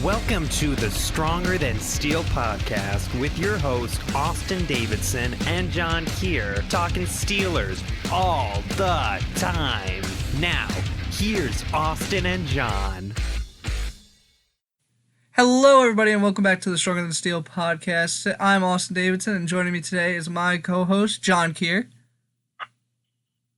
Welcome to the Stronger Than Steel podcast with your host, Austin Davidson and John Keir, talking Steelers all the time. Now, here's Austin and John. Hello, everybody, and welcome back to the Stronger Than Steel podcast. I'm Austin Davidson, and joining me today is my co-host, John Keir.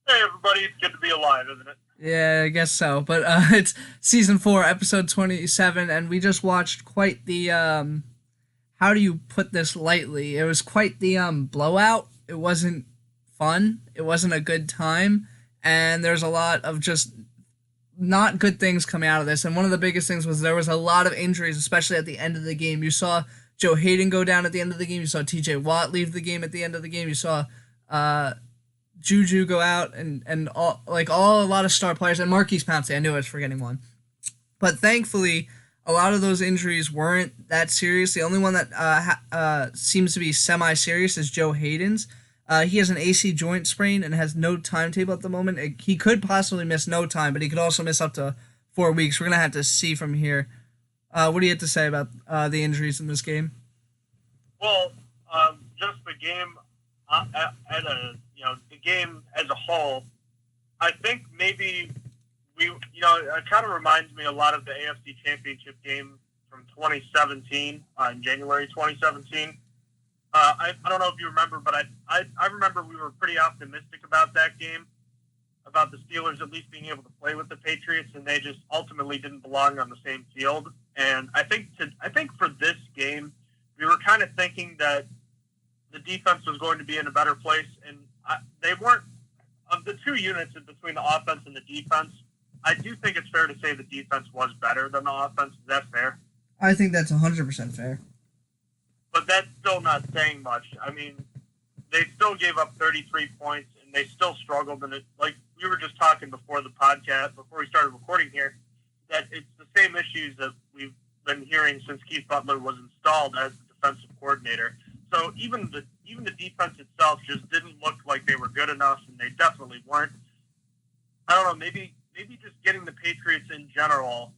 Hey, everybody. It's good to be alive, isn't it? Yeah, I guess so. But it's Season 4, Episode 27, and we just watched quite the, how do you put this lightly? It was quite the blowout. It wasn't fun. It wasn't a good time. And there's a lot of just not good things coming out of this. And one of the biggest things was there was a lot of injuries, especially at the end of the game. You saw Joe Hayden go down at the end of the game. You saw T.J. Watt leave the game at the end of the game. You saw Juju go out and a lot of star players, and Marquise Pouncey. I knew I was forgetting one. But thankfully, a lot of those injuries weren't that serious. The only one that seems to be semi-serious is Joe Hayden's. He has an AC joint sprain and has no timetable at the moment. He could possibly miss no time, but he could also miss up to 4 weeks. We're going to have to see from here. What do you have to say about the injuries in this game? Well, just the game the game as a whole, I think maybe it kind of reminds me a lot of the AFC Championship game from 2017, in January 2017. I don't know if you remember, but I remember we were pretty optimistic about that game, about the Steelers at least being able to play with the Patriots, and they just ultimately didn't belong on the same field. And I think for this game, we were kind of thinking that the defense was going to be in a better place, and they weren't. Of the two units between the offense and the defense, I do think it's fair to say the defense was better than the offense. Is that fair? I think that's 100% fair. But that's still not saying much. I mean, they still gave up 33 points, and they still struggled. And like we were just talking before the podcast, before we started recording here, that it's the same issues that we've been hearing since Keith Butler was installed as the defensive coordinator. So even the defense itself just didn't look like they were good enough, and they definitely weren't. I don't know, maybe just getting the Patriots in general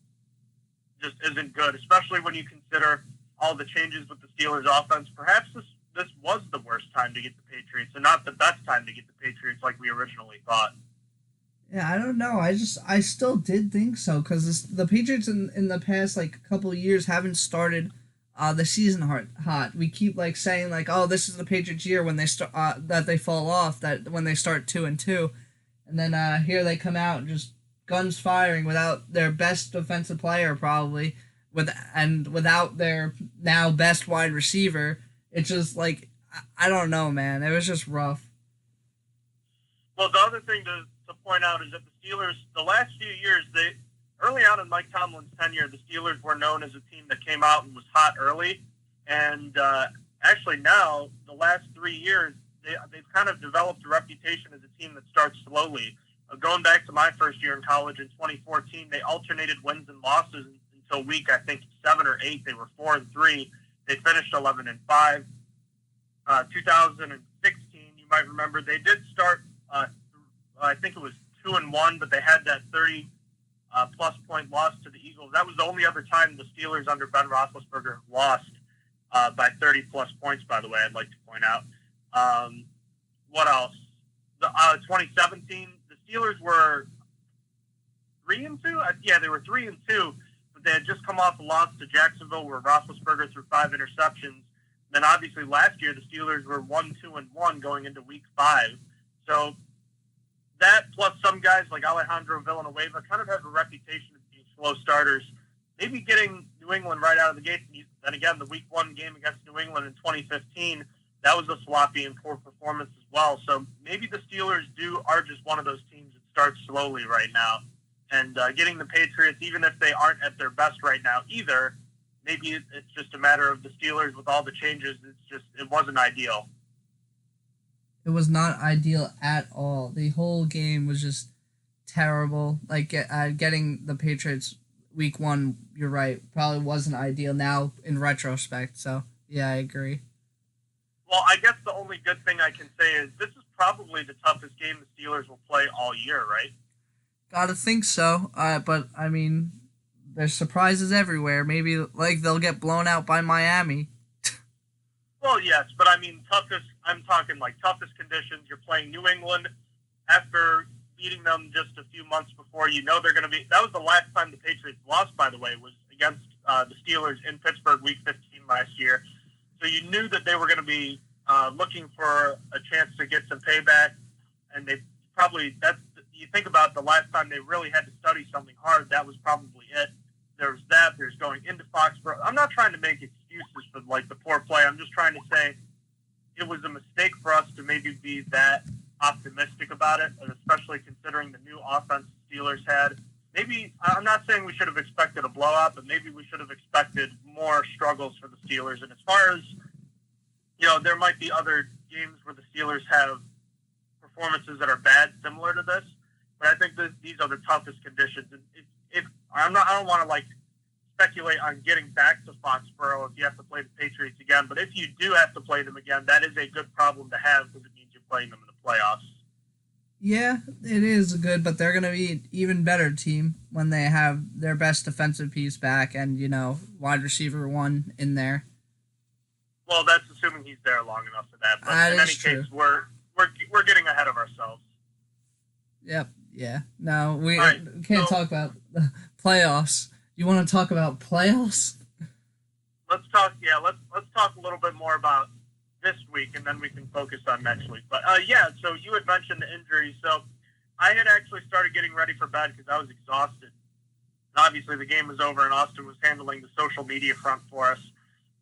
just isn't good, especially when you consider all the changes with the Steelers' offense. Perhaps this was the worst time to get the Patriots, and not the best time to get the Patriots like we originally thought. Yeah, I don't know. I still did think so, because the Patriots in the past couple of years haven't started the season hot. We keep saying oh, this is the Patriots' year when they start that they fall off, that when they start 2-2, and then here they come out just guns firing without their best defensive player probably, without their now best wide receiver. It's just I don't know, man. It was just rough. Well, the other thing to point out is that the Steelers, the last few years, early on in Mike Tomlin's tenure, the Steelers were known as a team that came out and was hot early. And actually now, the last 3 years, they've kind of developed a reputation as a team that starts slowly. Going back to my first year in college in 2014, they alternated wins and losses until week, I think, 7 or 8. They were 4-3. They finished 11-5. 2016, you might remember, they did start, I think it was 2-1, but they had that 30-plus point loss to the Eagles. That was the only other time the Steelers under Ben Roethlisberger lost by 30-plus points, by the way, I'd like to point out. What else? 2017, the Steelers were 3-2? Yeah, they were 3-2, but they had just come off a loss to Jacksonville where Roethlisberger threw 5 interceptions. Then obviously last year, the Steelers were 1-2-1 going into week 5. So that plus some guys like Alejandro Villanueva kind of have a reputation of being slow starters. Maybe getting New England right out of the gate. Then again, the week 1 game against New England in 2015, that was a sloppy and poor performance as well. So maybe the Steelers are just one of those teams that starts slowly right now. And getting the Patriots, even if they aren't at their best right now either, maybe it's just a matter of the Steelers with all the changes. It wasn't ideal. It was not ideal at all. The whole game was just terrible. Getting the Patriots week 1, you're right, probably wasn't ideal now in retrospect. So, yeah, I agree. Well, I guess the only good thing I can say is this is probably the toughest game the Steelers will play all year, right? Gotta think so. But, I mean, there's surprises everywhere. Maybe like they'll get blown out by Miami. Well, yes, but I mean I'm talking like toughest conditions. You're playing New England after beating them just a few months before. You know they're going to be. That was the last time the Patriots lost, by the way, was against the Steelers in Pittsburgh Week 15 last year. So you knew that they were going to be looking for a chance to get some payback, and they probably you think about the last time they really had to study something hard. That was probably it. There's that. There's going into Foxborough. I'm not trying to make excuses for like the poor play. I'm just trying to say it was a mistake for us to maybe be that optimistic about it, and especially considering the new offense the Steelers had. Maybe I'm not saying we should have expected a blowout, but maybe we should have expected more struggles for the Steelers. And as far as there might be other games where the Steelers have performances that are bad, similar to this. But I think that these are the toughest conditions. And I don't want to like speculate on getting back to Foxborough if you have to play the Patriots again. But if you do have to play them again, that is a good problem to have because it means you're playing them in the playoffs. Yeah, it is good, but they're going to be an even better team when they have their best defensive piece back and, wide receiver one in there. Well, that's assuming he's there long enough for that. But in any case, we're getting ahead of ourselves. Yep. Yeah. No, we can't talk about the playoffs. You want to talk about playoffs? Let's talk. Yeah, let's talk a little bit more about this week, and then we can focus on next week. But so you had mentioned the injury. So I had actually started getting ready for bed because I was exhausted. And obviously, the game was over, and Austin was handling the social media front for us.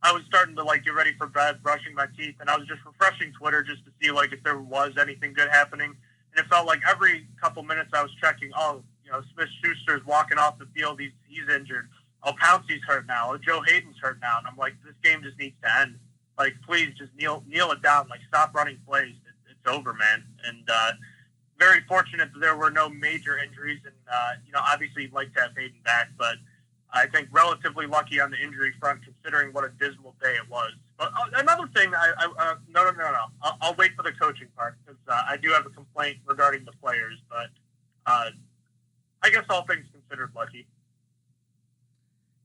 I was starting to get ready for bed, brushing my teeth, and I was just refreshing Twitter just to see if there was anything good happening. And it felt like every couple minutes I was checking, Smith-Schuster's walking off the field, he's injured. Oh, Pouncey's hurt now. Oh, Joe Hayden's hurt now. And I'm like, this game just needs to end. Please just kneel it down. Stop running plays. It's over, man. And very fortunate that there were no major injuries. And, obviously you'd like to have Hayden back, but I think relatively lucky on the injury front considering what a dismal day it was. But another thing, no. I'll wait for the coaching part because I do have a complaint regarding the players. But I guess all things considered, lucky.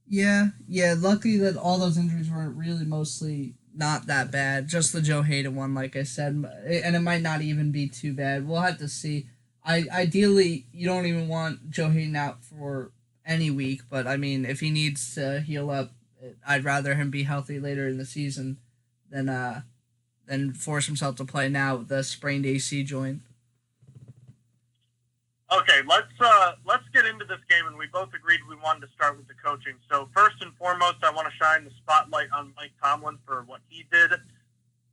Yeah. Lucky that all those injuries weren't really mostly not that bad. Just the Joe Hayden one, like I said, and it might not even be too bad. We'll have to see. Ideally, you don't even want Joe Hayden out for any week, but I mean, if he needs to heal up, I'd rather him be healthy later in the season than force himself to play now with the sprained AC joint. Okay, let's get into this game, and we both agreed we wanted to start with the coaching. So first and foremost, I want to shine the spotlight on Mike Tomlin for what he did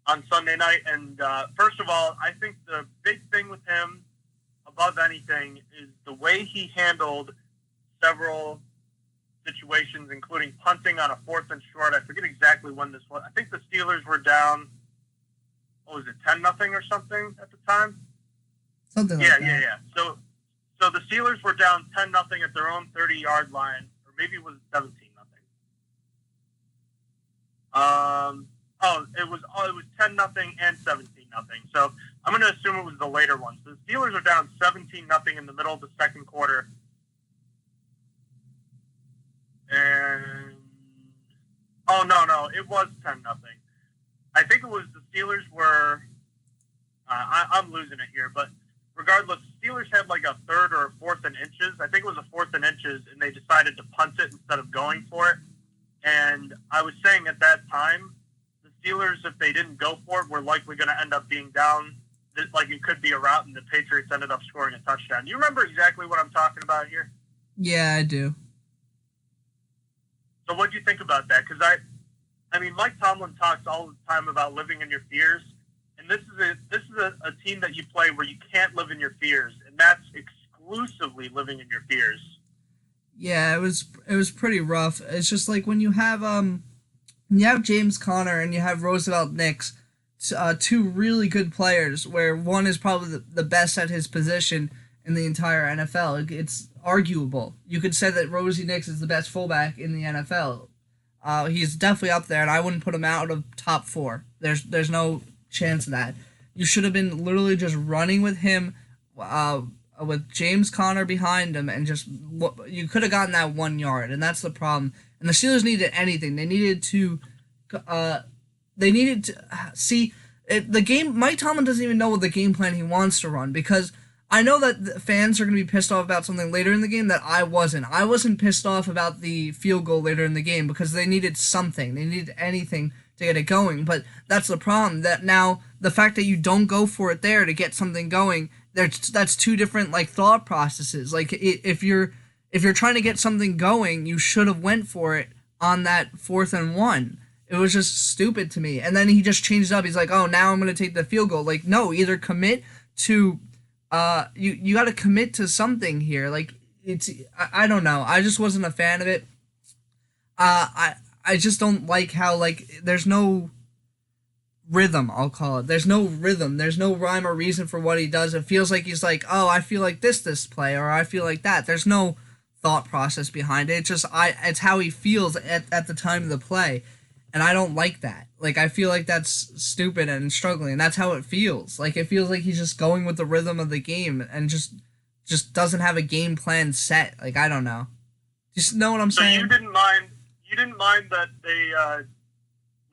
on Sunday night. And first of all, I think the big thing with him, above anything, is the way he handled several situations, including punting on a 4th and short. I forget exactly when this was. I think the Steelers were down, 10-0 or something at the time? Something like that. Yeah. So the Steelers were down 10-0 at their own 30-yard line, or maybe it was 17-0. It was 10-0 and 17-0. So I'm going to assume it was the later one. So the Steelers are down 17-0 in the middle of the second quarter. And no, it was 10-0. I think it was the Steelers were. I'm losing it here, but regardless, the Steelers had a 3rd or a 4th and inches. I think it was a 4th and inches, and they decided to punt it instead of going for it. And I was saying at that time, the Steelers, if they didn't go for it, were likely going to end up being down. It could be a rout, and the Patriots ended up scoring a touchdown. You remember exactly what I'm talking about here? Yeah, I do. So what do you think about that? Because I mean, Mike Tomlin talks all the time about living in your fears, and this is a team that you play where you can't live in your fears, and that's exclusively living in your fears. Yeah, it was pretty rough. It's just when you have James Conner and you have Roosevelt Nix, two really good players, where one is probably the best at his position in the entire NFL. It's arguable. You could say that Rosie Nix is the best fullback in the NFL. He's definitely up there, and I wouldn't put him out of top 4. There's no chance of that. You should have been literally just running with him with James Conner behind him, and just you could have gotten that 1 yard, and that's the problem. And the Steelers needed anything. They needed to, see the game. Mike Tomlin doesn't even know what the game plan he wants to run, because I know that the fans are going to be pissed off about something later in the game that I wasn't. I wasn't pissed off about the field goal later in the game because they needed something. They needed anything to get it going. But that's the problem. That now the fact that you don't go for it there to get something going, that's two different like thought processes. Like if you're trying to get something going, you should have went for it on that 4th and 1. It was just stupid to me. And then he just changed up. He's like, oh, now I'm going to take the field goal. Like, no, either commit to you got to commit to something here. Like, I don't know. I just wasn't a fan of it. I just don't like how, like, there's no rhythm, I'll call it. There's no rhythm. There's no rhyme or reason for what he does. It feels like he's like, oh, I feel like this play, or I feel like that. There's no thought process behind it. It's just it's how he feels at the time of the play, and I don't like that. Like, I feel like that's stupid and struggling, and that's how it feels. Like, it feels like he's just going with the rhythm of the game and just doesn't have a game plan set. Like, I don't know. Just know what I'm saying? So you didn't mind that they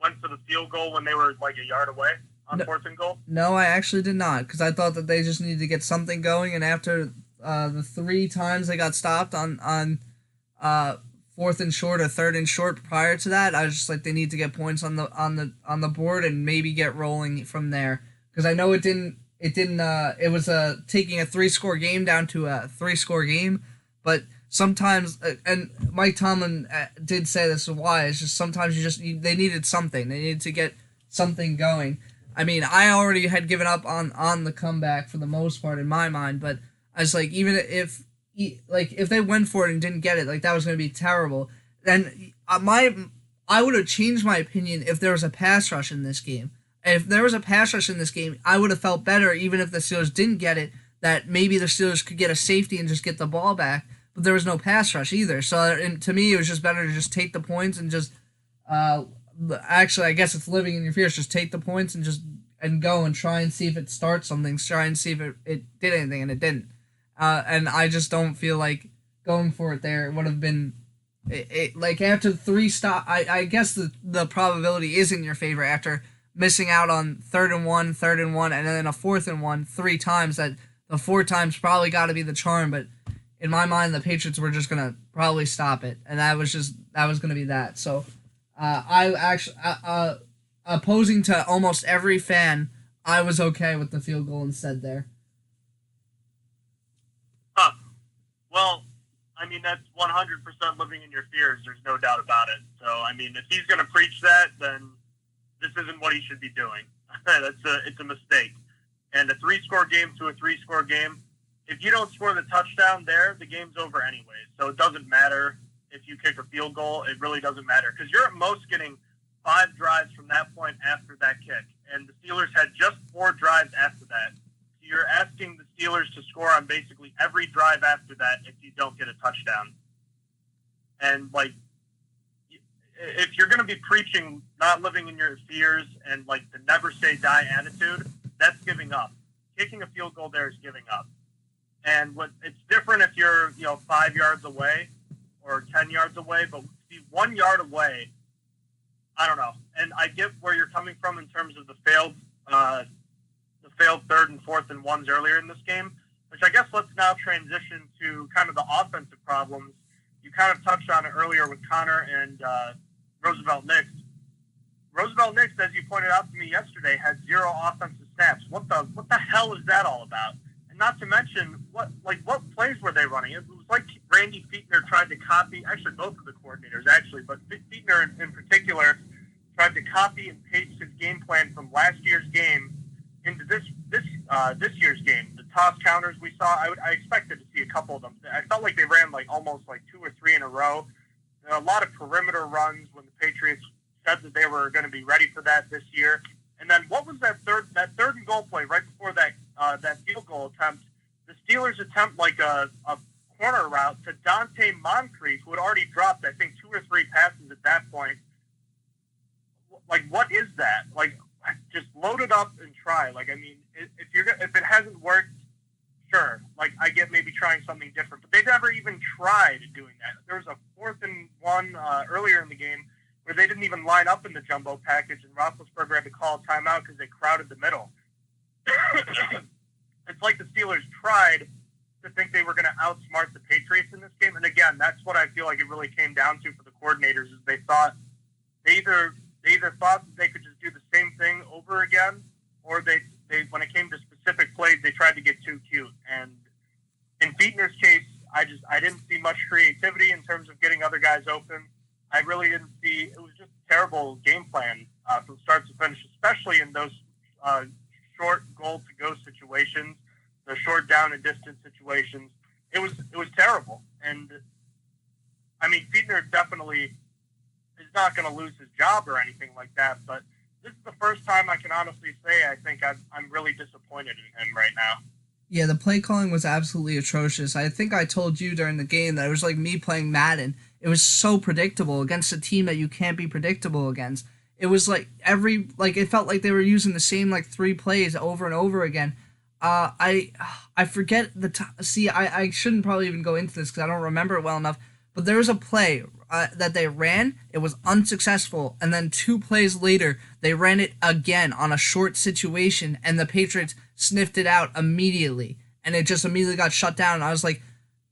went for the field goal when they were like a yard away on 4th and goal? No, I actually did not, because I thought that they just needed to get something going, and after the 3 times they got stopped on 4th and short or 3rd and short prior to that, I was just like, they need to get points on the board and maybe get rolling from there, because I know it was taking a 3-score game down to a 3-score game, but sometimes, and Mike Tomlin did say this is why, it's just sometimes they needed something. They needed to get something going. I mean, I already had given up on the comeback for the most part in my mind, but I was like, even if they went for it and didn't get it, like, that was going to be terrible. Then I would have changed my opinion if there was a pass rush in this game. If there was a pass rush in this game, I would have felt better, even if the Steelers didn't get it, that maybe the Steelers could get a safety and just get the ball back. But there was no pass rush either. So to me, it was just better to just take the points and just actually, I guess it's living in your fears. Just take the points and go and try and see if it starts something. Try and see if it did anything, and it didn't. And I just don't feel like going for it there. It would have been like after 3 stop. I guess the probability is in your favor after missing out on 3rd and 1, and then a 4th and 1 3 times. That the 4 times probably got to be the charm, but in my mind, the Patriots were just gonna probably stop it, and that was gonna be that. So, I actually, opposing to almost every fan, I was okay with the field goal instead there. Well, I mean, that's 100% living in your fears. There's no doubt about it. So, I mean, if he's gonna preach that, then this isn't what he should be doing. It's a mistake. And a 3-score game to a 3-score game. If you don't score the touchdown there, the game's over anyways. So it doesn't matter if you kick a field goal. It really doesn't matter, because you're at most getting 5 drives from that point after that kick. And the Steelers had just 4 drives after that. So you're asking the Steelers to score on basically every drive after that if you don't get a touchdown. And, like, if you're going to be preaching not living in your fears and, like, the never say die attitude, that's giving up. Kicking a field goal there is giving up. And it's different if you're, 5 yards away or 10 yards away, but to be 1 yard away, I don't know. And I get where you're coming from in terms of the failed 3rd and 4th and 1s earlier in this game, which I guess let's now transition to kind of the offensive problems. You kind of touched on it earlier with Connor and Roosevelt Nix. Roosevelt Nix, as you pointed out to me yesterday, had 0 offensive snaps. What the hell is that all about? And not to mention, what plays were they running? It was like Randy Fichtner tried to copy, actually both of the coordinators, but Fichtner in particular tried to copy and paste his game plan from last year's game into this year's game. The toss counters we saw, I expected to see a couple of them. I felt like they ran almost 2 or 3 in a row. There are a lot of perimeter runs when the Patriots said that they were going to be ready for that this year. And then what was that third and goal play right before that field goal attempt? The Steelers attempt a corner route to Donte Moncrief, who had already dropped, I think, 2 or 3 passes at that point. What is that? Just load it up and try. If it hasn't worked, sure, like I get maybe trying something different, but they never even tried doing that. There was a 4th and 1 earlier in the game where they didn't even line up in the jumbo package, and Roethlisberger had to call a timeout because they crowded the middle. It's like the Steelers tried to think they were going to outsmart the Patriots in this game, and again, that's what I feel like it really came down to for the coordinators, is they either thought that they could just do the same thing over again, or they when it came to specific plays, they tried to get too cute. And in Fichtner's case, I didn't see much creativity in terms of getting other guys open. I really didn't see. It was just a terrible game plan from start to finish, especially in those short goal-to-go situations, the short down and distance situations. It was terrible. And, I mean, Fichtner definitely is not going to lose his job or anything like that, but this is the first time I can honestly say I think I'm really disappointed in him right now. Yeah, the play calling was absolutely atrocious. I think I told you during the game that it was like me playing Madden. It was so predictable against a team that you can't be predictable against. It was like it felt like they were using the same 3 plays over and over again. I forget I shouldn't probably even go into this because I don't remember it well enough. But there was a play that they ran. It was unsuccessful, and then 2 plays later they ran it again on a short situation, and the Patriots sniffed it out immediately, and it just immediately got shut down. And I was like,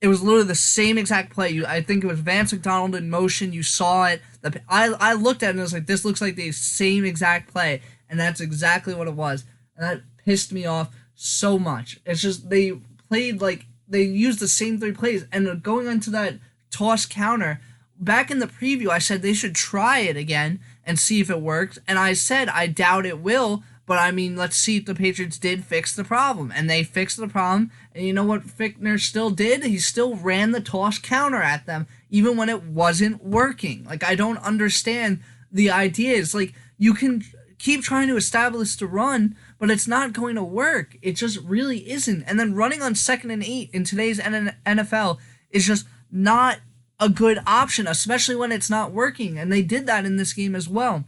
it was literally the same exact play. I think it was Vance McDonald in motion. You saw it. I looked at it and I was like, this looks like the same exact play, and that's exactly what it was. And that pissed me off so much. It's just they played they used the same 3 plays, and going into that toss counter, back in the preview, I said they should try it again and see if it works. And I said I doubt it will, but I mean, let's see if the Patriots did fix the problem. And they fixed the problem. And you know what Fichtner still did? He still ran the toss counter at them, even when it wasn't working. I don't understand the idea. It's you can keep trying to establish the run, but it's not going to work. It just really isn't. And then running on 2nd and 8 in today's NFL is just not a good option, especially when it's not working. And they did that in this game as well.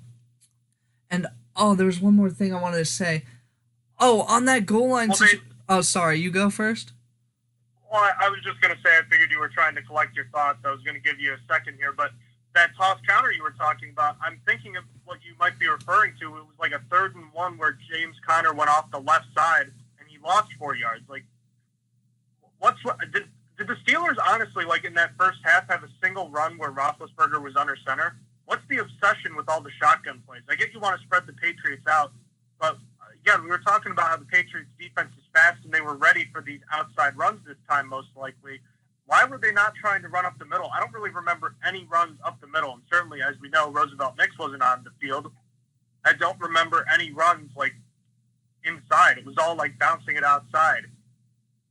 And there was one more thing I wanted to say. On that goal line. Sorry, you go first. Well, I was just going to say, I figured you were trying to collect your thoughts. I was going to give you a second here, but that toss counter you were talking about, I'm thinking of what you might be referring to. It was like a 3rd and 1 where James Conner went off the left side and he lost 4 yards. Did the Steelers honestly, in that first half, have a single run where Roethlisberger was under center? What's the obsession with all the shotgun plays? I get you want to spread the Patriots out, but again, we were talking about how the Patriots defense is fast and they were ready for these outside runs this time, most likely. Why were they not trying to run up the middle? I don't really remember any runs up the middle, and certainly, as we know, Roosevelt Nix wasn't on the field. I don't remember any runs inside. It was all bouncing it outside.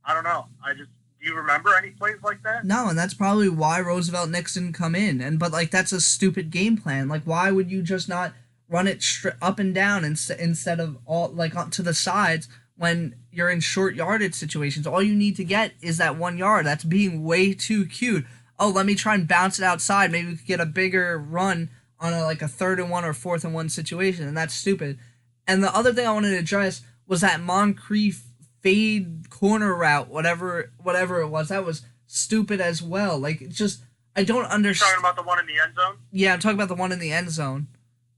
I don't know. Do you remember any plays like that? No, and that's probably why Roosevelt Nix didn't come in. But that's a stupid game plan. Why would you just not run it up and down instead of all to the sides when you're in short yardage situations? All you need to get is that 1 yard. That's being way too cute. Let me try and bounce it outside. Maybe we could get a bigger run on a 3rd and 1 or 4th and 1 situation, and that's stupid. And the other thing I wanted to address was that Moncrief fade corner route, whatever it was. That was stupid as well. I don't understand. You're talking about the one in the end zone? Yeah, I'm talking about the one in the end zone.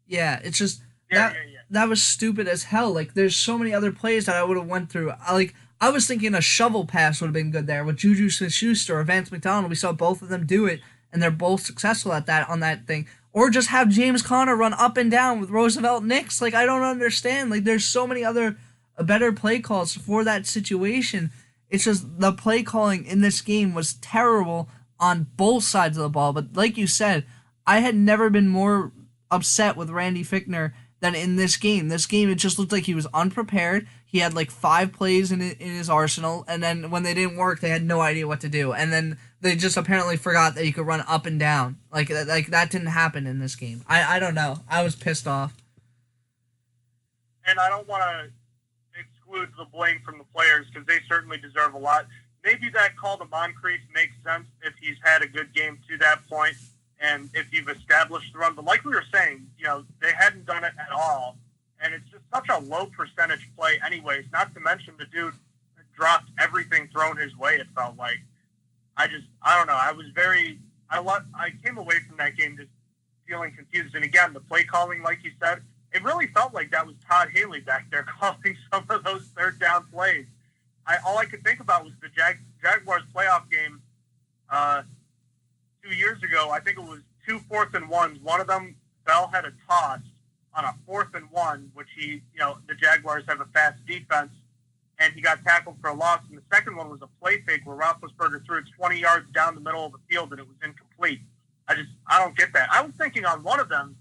Yeah, it's just that was stupid as hell. There's so many other plays that I would have went through. I was thinking a shovel pass would have been good there with Juju Smith-Schuster or Vance McDonald. We saw both of them do it, and they're both successful at that on that thing. Or just have James Conner run up and down with Roosevelt Nix. I don't understand. There's so many other better play calls for that situation. It's just the play calling in this game was terrible on both sides of the ball. But like you said, I had never been more upset with Randy Fichtner than in this game. This game, it just looked like he was unprepared. He had 5 plays in his arsenal, and then when they didn't work, they had no idea what to do. And then they just apparently forgot that you could run up and down. That didn't happen in this game. I don't know. I was pissed off. And I don't want to exclude the blame from the players because they certainly deserve a lot. Maybe that call to Moncrief makes sense if he's had a good game to that point and if you've established the run. But like we were saying, they hadn't done it at all. And it's just such a low percentage play anyways, not to mention the dude dropped everything throwing Like, I don't know. I came away from that game just feeling confused. And again, the play calling, like you said, it really felt like that was Todd Haley back there calling some of those third down plays. All I could think about was the Jaguars playoff game 2 years ago. I think it was 2 4th-and-1s. One of them, Bell had a toss on a 4th-and-1, which the Jaguars have a fast defense, and he got tackled for a loss. And the second one was a play fake where Roethlisberger threw it 20 yards down the middle of the field, and it was incomplete. I don't get that. I was thinking on one of them,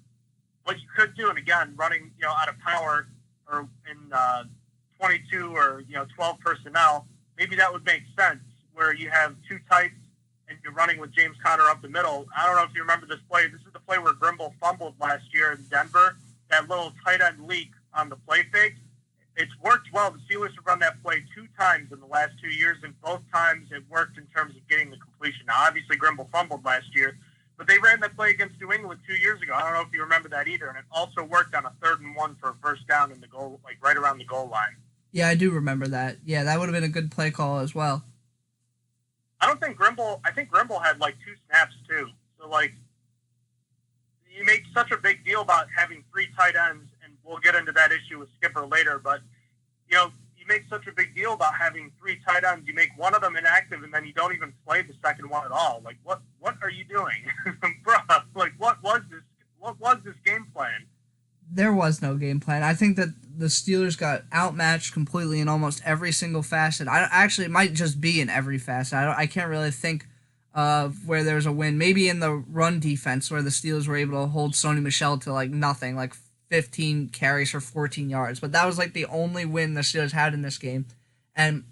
what you could do, and again, running, out of power or in 22 or, 12 personnel, maybe that would make sense where you have two tights and you're running with James Conner up the middle. I don't know if you remember this play. This is the play where Grimble fumbled last year in Denver, that little tight end leak on the play fake. It's worked well. The Steelers have run that play 2 times in the last 2 years, and both times it worked in terms of getting the completion. Now, obviously, Grimble fumbled last year, but they ran that play against New England 2 years ago. I don't know if you remember that either, and it also worked on a 3rd-and-1 for a first down in the goal, like right around the goal line. Yeah, I do remember that. Yeah, that would have been a good play call as well. I think Grimble had like 2 snaps too. So like, you make such a big deal about having 3 tight ends, and we'll get into that issue with Skipper later, but you make such a big deal about having 3 tight ends. You make one of them inactive, and then you don't even play the second one at all. Like, what are you doing? Bruh, like, what was this game plan? There was no game plan. I think that the Steelers got outmatched completely in almost every single facet. It might just be in every facet. I can't really think of where there was a win. Maybe in the run defense where the Steelers were able to hold Sony Michel to like nothing, like 15 carries for 14 yards. But that was like the only win the Steelers had in this game. And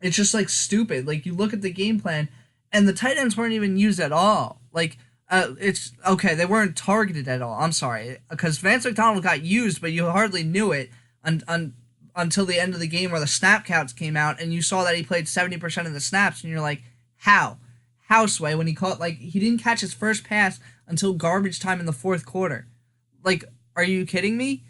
it's just like stupid. Like, you look at the game plan and the tight ends weren't even used at all. Like, it's okay. They weren't targeted at all. I'm sorry, because Vance McDonald got used, but you hardly knew it until the end of the game where the snap counts came out and you saw that he played 70% of the snaps, and you're like, how Sway, when he caught, like, he didn't catch his first pass until garbage time in the 4th quarter. Like, are you kidding me?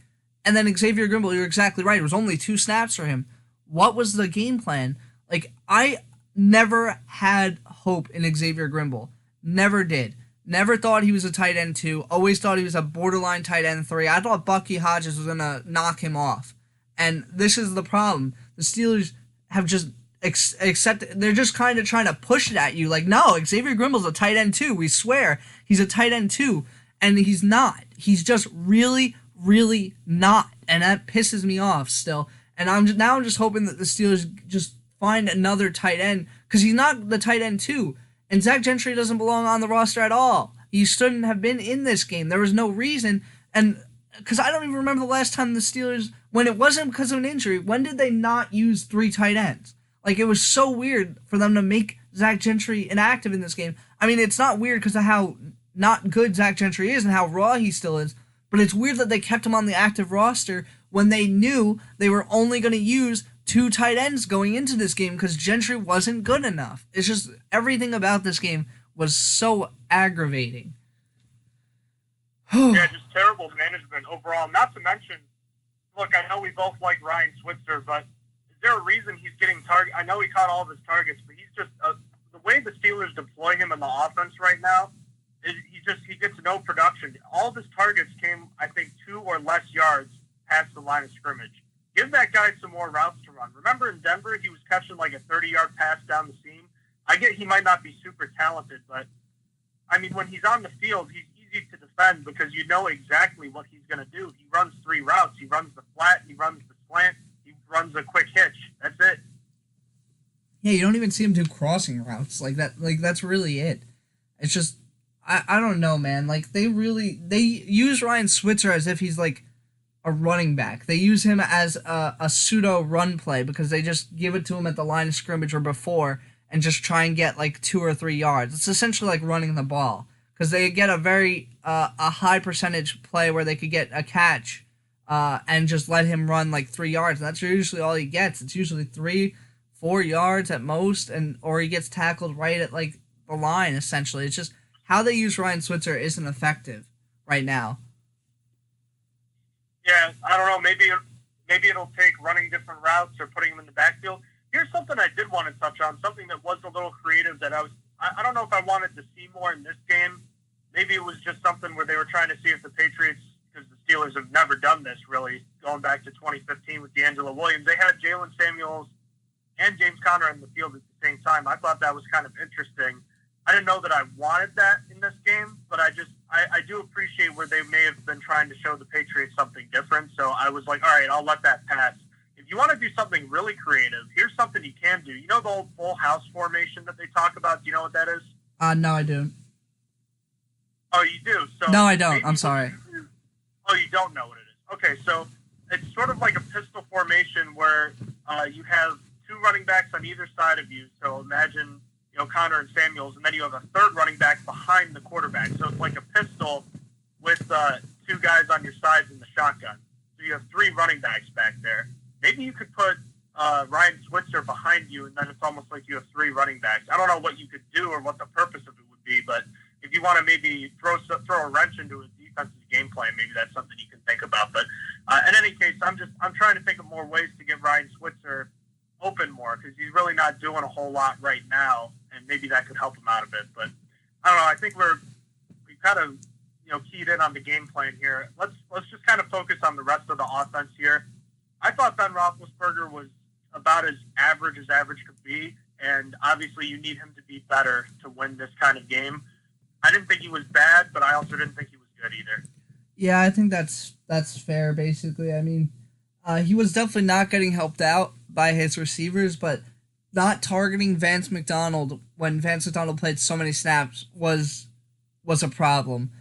And then Xavier Grimble, you're exactly right. It was only 2 snaps for him. What was the game plan? Like, I never had hope in Xavier Grimble. Never did. Never thought he was a tight end 2. Always thought he was a borderline tight end 3. I thought Bucky Hodges was going to knock him off. And this is the problem. The Steelers have just accepted. They're just kind of trying to push it at you. Like, no, Xavier Grimble's a tight end 2. We swear he's a tight end 2. And he's not. He's just really, really not. And that pisses me off still. And I'm just hoping that the Steelers just find another tight end, because he's not the tight end 2. And Zach Gentry doesn't belong on the roster at all. He shouldn't have been in this game. There was no reason. And because I don't even remember the last time the Steelers, when it wasn't because of an injury, when did they not use 3 tight ends? Like, it was so weird for them to make Zach Gentry inactive in this game. I mean, it's not weird because of how not good Zach Gentry is and how raw he still is, but it's weird that they kept him on the active roster when they knew they were only going to use 2 tight ends going into this game because Gentry wasn't good enough. It's just, everything about this game was so aggravating. Yeah, just terrible management overall. Not to mention, look, I know we both like Ryan Switzer, but is there a reason he's getting target? I know he caught all of his targets, but he's just the way the Steelers deploy him in the offense right now. He gets no production. All of his targets came, I think, 2 or less yards past the line of scrimmage. Give that guy some more routes to run. Remember in Denver, he was catching like a 30-yard pass down the seam. I get he might not be super talented, but I mean, when he's on the field, he's easy to defend because you know exactly what he's going to do. He runs 3 routes. He runs the flat, he runs the slant, he runs a quick hitch. That's it. Yeah, you don't even see him do crossing routes like that. Like, that's really it. It's just, I don't know, man. Like, they use Ryan Switzer as if he's like a running back. They use him as a pseudo run play because they just give it to him at the line of scrimmage or before and just try and get like 2 or 3 yards. It's essentially like running the ball because they get a very a high percentage play where they could get a catch and just let him run like 3 yards. And that's usually all he gets. It's usually 3-4 yards at most, or he gets tackled right at like the line. Essentially, it's just how they use Ryan Switzer isn't effective right now. Yeah, I don't know. Maybe it'll take running different routes or putting him in the backfield. Here's something I did want to touch on, something that was a little creative that I don't know if I wanted to see more in this game. Maybe it was just something where they were trying to see if the Patriots, because the Steelers have never done this really, going back to 2015 with D'Angelo Williams, they had Jalen Samuels and James Conner in the field at the same time. I thought that was kind of interesting. I didn't know that I wanted that in this game, but I do appreciate where they may have been trying to show the Patriots something different. So I was like, all right, I'll let that pass. If you want to do something really creative, here's something you can do. You know the old full house formation that they talk about? Do you know what that is? No, I don't. Oh, you do? So no, I don't. I'm sorry. Oh, you don't know what it is. Okay, so it's sort of like a pistol formation where you have two running backs on either side of you. So imagine, Connor and Samuels, and then you have a third running back behind the quarterback. So it's like a pistol with two guys on your sides in the shotgun. So you have three running backs back there. Maybe you could put Ryan Switzer behind you, and then it's almost like you have three running backs. I don't know what you could do or what the purpose of it would be, but if you want to maybe throw a wrench into a defense's game plan, maybe that's something you can think about. But in any case, I'm trying to think of more ways to get Ryan Switzer open more, because he's really not doing a whole lot right now, and maybe that could help him out a bit. But I don't know. I think we kind of keyed in on the game plan here. Let's just kind of focus on the rest of the offense here. I thought Ben Roethlisberger was about as average could be, and obviously you need him to be better to win this kind of game. I didn't think he was bad, but I also didn't think he was good either. Yeah, I think that's fair, basically. I mean, he was definitely not getting helped out by his receivers, but not targeting Vance McDonald when Vance McDonald played so many snaps was a problem.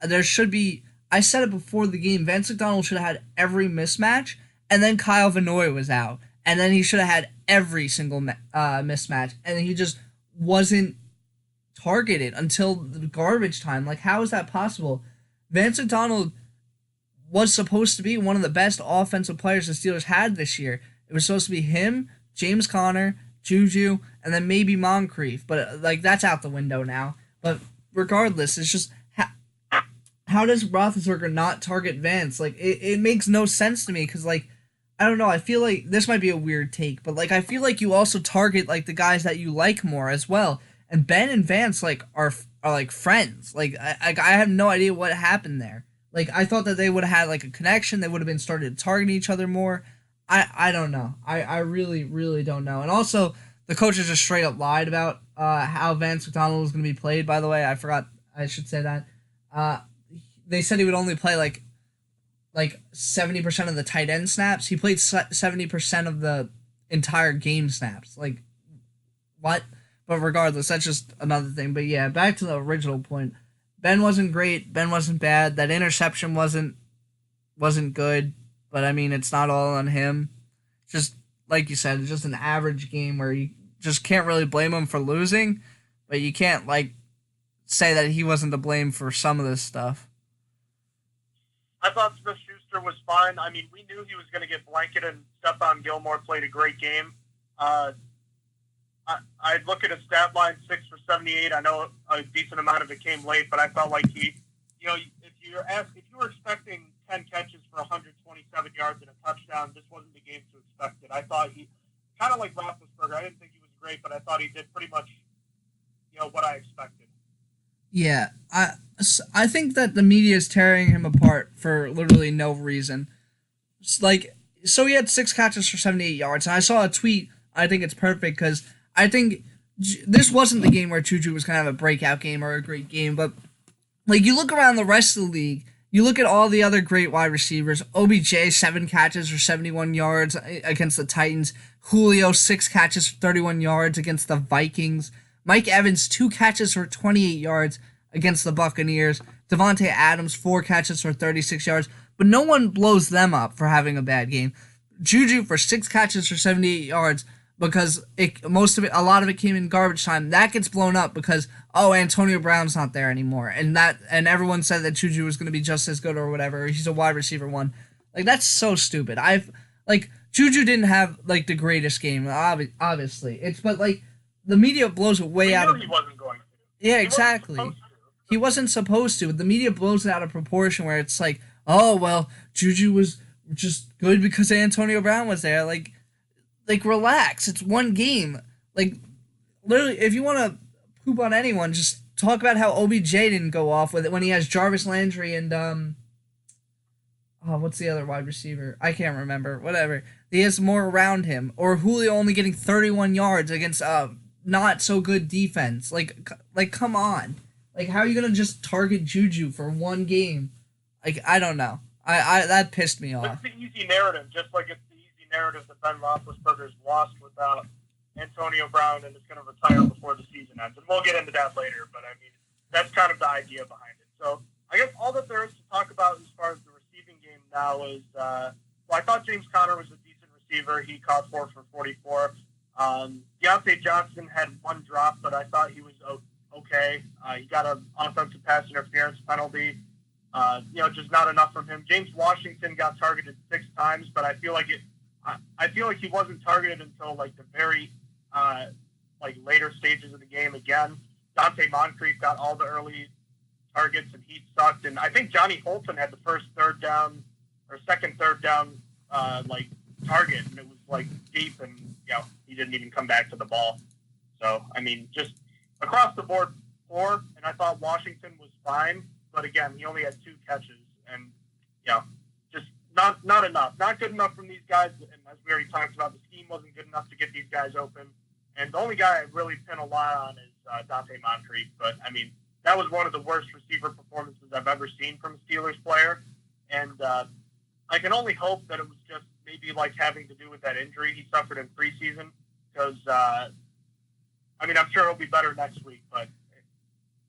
There should be, I said it before the game, Vance McDonald should have had every mismatch, and then Kyle Van Noy was out, and then he should have had every single mismatch, and he just wasn't targeted until the garbage time. Like, how is that possible? Vance McDonald was supposed to be one of the best offensive players the Steelers had this year. It was supposed to be him, James Conner, Juju, and then maybe Moncrief. But, that's out the window now. But regardless, it's just, how does Roethlisberger not target Vance? It makes no sense to me, because, I don't know, I feel like, this might be a weird take, but, I feel like you also target, the guys that you like more as well. And Ben and Vance, are friends. I have no idea what happened there. I thought that they would have had, a connection. They would have been started targeting each other more. I don't know. I really, really don't know. And also, the coaches just straight up lied about how Vance McDonald was going to be played, by the way. I forgot I should say that. They said he would only play, 70% of the tight end snaps. He played 70% of the entire game snaps. What? But regardless, that's just another thing. But yeah, back to the original point. Ben wasn't great. Ben wasn't bad. That interception wasn't good. But, I mean, it's not all on him. Just, like you said, it's just an average game where you just can't really blame him for losing. But you can't, say that he wasn't to blame for some of this stuff. I thought Smith-Schuster was fine. I mean, we knew he was going to get blanketed, and Stephon Gilmore played a great game. I'd look at his stat line, 6 for 78. I know a decent amount of it came late, but I felt like he, if you were expecting 10 catches for 127 yards and a touchdown, this wasn't the game to expect it. I thought he, kind of like Roethlisberger, I didn't think he was great, but I thought he did pretty much, what I expected. Yeah, I think that the media is tearing him apart for literally no reason. So he had 6 catches for 78 yards, and I saw a tweet. I think it's perfect because I think this wasn't the game where Juju was going to have a breakout game or a great game, but you look around the rest of the league, you look at all the other great wide receivers. OBJ, 7 catches for 71 yards against the Titans. Julio, 6 catches for 31 yards against the Vikings. Mike Evans, 2 catches for 28 yards against the Buccaneers. Devontae Adams, 4 catches for 36 yards. But no one blows them up for having a bad game. Juju for 6 catches for 78 yards because a lot of it came in garbage time. That gets blown up because, Antonio Brown's not there anymore. And everyone said that Juju was going to be just as good or whatever. He's a wide receiver 1. That's so stupid. Juju didn't have, the greatest game, obviously. The media blows it way out of... He wasn't going to. Yeah, exactly. He wasn't supposed to. The media blows it out of proportion where it's Juju was just good because Antonio Brown was there. like, relax. It's one game. Like, literally, if you want to poop on anyone, just talk about how OBJ didn't go off with it when he has Jarvis Landry and, what's the other wide receiver? I can't remember. Whatever. He has more around him. Or Julio only getting 31 yards against not so good defense. Like, come on. Like, how are you going to just target Juju for one game? Like, I don't know. I that pissed me off. It's the easy narrative, just like it's the easy narrative that Ben Roethlisberger's lost without Antonio Brown and is going to retire before the season ends. And we'll get into that later, but I mean, that's kind of the idea behind it. So I guess all that there is to talk about as far as the receiving game now is, I thought James Conner was a decent receiver. He caught 4 for 44. Deontay Johnson had one drop, but I thought he was okay. He got an offensive pass interference penalty. Just not enough from him. James Washington got targeted 6 times, but I feel like he wasn't targeted until like the very later stages of the game again. Donte Moncrief got all the early targets and he sucked. And I think Johnny Holton had the first second third down target, and it was like deep, and he didn't even come back to the ball. So I mean, just across the board poor. And I thought Washington was fine. But again, he only had 2 catches, and just not enough, not good enough from these guys. And as we already talked about, the scheme wasn't good enough to get these guys open. And the only guy I really pin a lot on is Donte Moncrief. But I mean, that was one of the worst receiver performances I've ever seen from a Steelers player. And I can only hope that it was just maybe like having to do with that injury he suffered in preseason. Because I'm sure he'll be better next week, but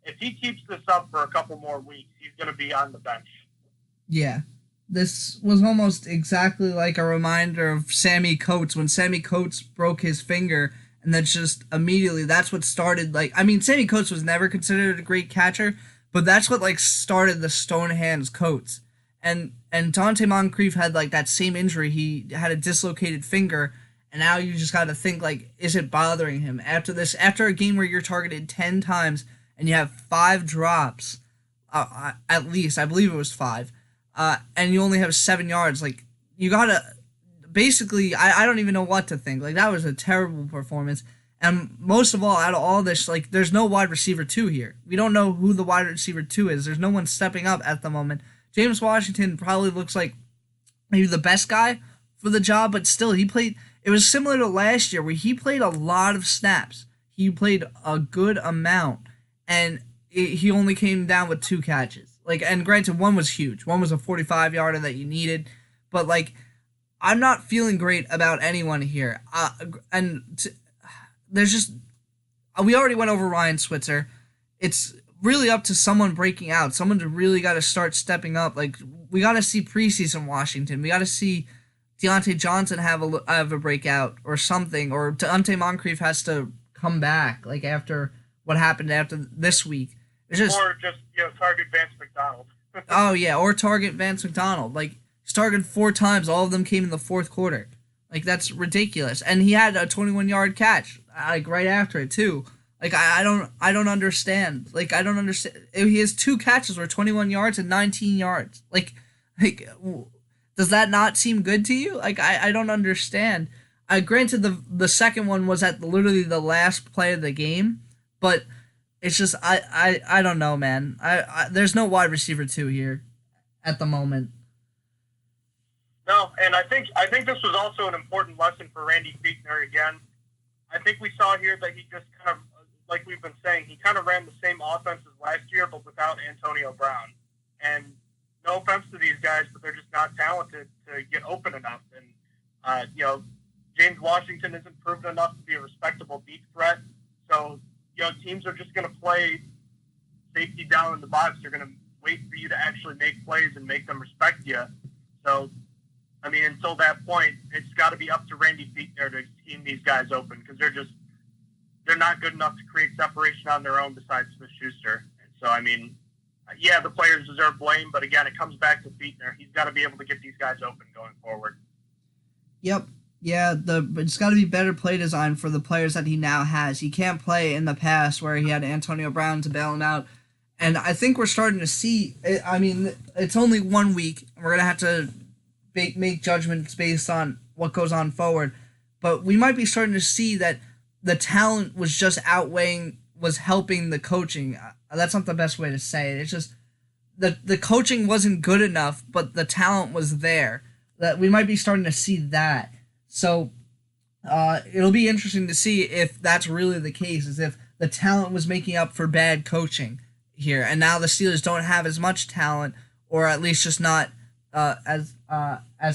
if he keeps this up for a couple more weeks, he's going to be on the bench. Yeah. This was almost exactly like a reminder of Sammy Coates when Sammy Coates broke his finger, and then just immediately that's what started, Sammy Coates was never considered a great catcher, but that's what started the stone hands Coates. And Donte Moncrief had that same injury. He had a dislocated finger, and now you just got to think is it bothering him after a game where you're targeted 10 times and you have 5 drops, at least, I believe it was 5, and you only have 7 yards, you gotta, basically, I don't even know what to think. That was a terrible performance, and most of all, out of all this, there's no wide receiver 2 here. We don't know who the wide receiver 2 is. There's no one stepping up at the moment. James Washington probably looks like maybe the best guy for the job, but still, it was similar to last year, where he played a lot of snaps. He played a good amount. And he only came down with 2 catches. And granted, one was huge. One was a 45-yarder that you needed. But, I'm not feeling great about anyone here. There's just... We already went over Ryan Switzer. It's really up to someone breaking out. Someone to really got to start stepping up. We got to see preseason Washington. We got to see Deontay Johnson have a breakout or something. Or Donte Moncrief has to come back, after... what happened after this week. It's just, or just target Vance McDonald. Oh yeah, or target Vance McDonald. He's targeted 4 times. All of them came in the 4th quarter. That's ridiculous. And he had a 21-yard catch right after it too. I don't understand. I don't understand. He has 2 catches for 21 yards and 19 yards. Does that not seem good to you? I don't understand. Granted, the second one was at literally the last play of the game. But it's just I don't know, man. There's no wide receiver 2 here at the moment. No, and I think this was also an important lesson for Randy Fichtner again. I think we saw here that he just kind of, like we've been saying, he kind of ran the same offense as last year, but without Antonio Brown. And no offense to these guys, but they're just not talented to get open enough. And James Washington isn't proven enough to be a respectable deep threat. So teams are just going to play safety down in the box. They're going to wait for you to actually make plays and make them respect you. So, until that point, it's got to be up to Randy Fichtner to scheme these guys open, because they're not good enough to create separation on their own besides Smith-Schuster. And so, the players deserve blame, but again, it comes back to Fichtner. He's got to be able to get these guys open going forward. Yep. Yeah, it's got to be better play design for the players that he now has. He can't play in the past where he had Antonio Brown to bail him out. And I think we're starting to see, it's only 1 week, and we're going to have to make judgments based on what goes on forward. but we might be starting to see that the talent was helping the coaching. That's not the best way to say it. It's just the coaching wasn't good enough, but the talent was there. That we might be starting to see that. So it'll be interesting to see if that's really the case, as if the talent was making up for bad coaching here, and now the Steelers don't have as much talent, or at least just not as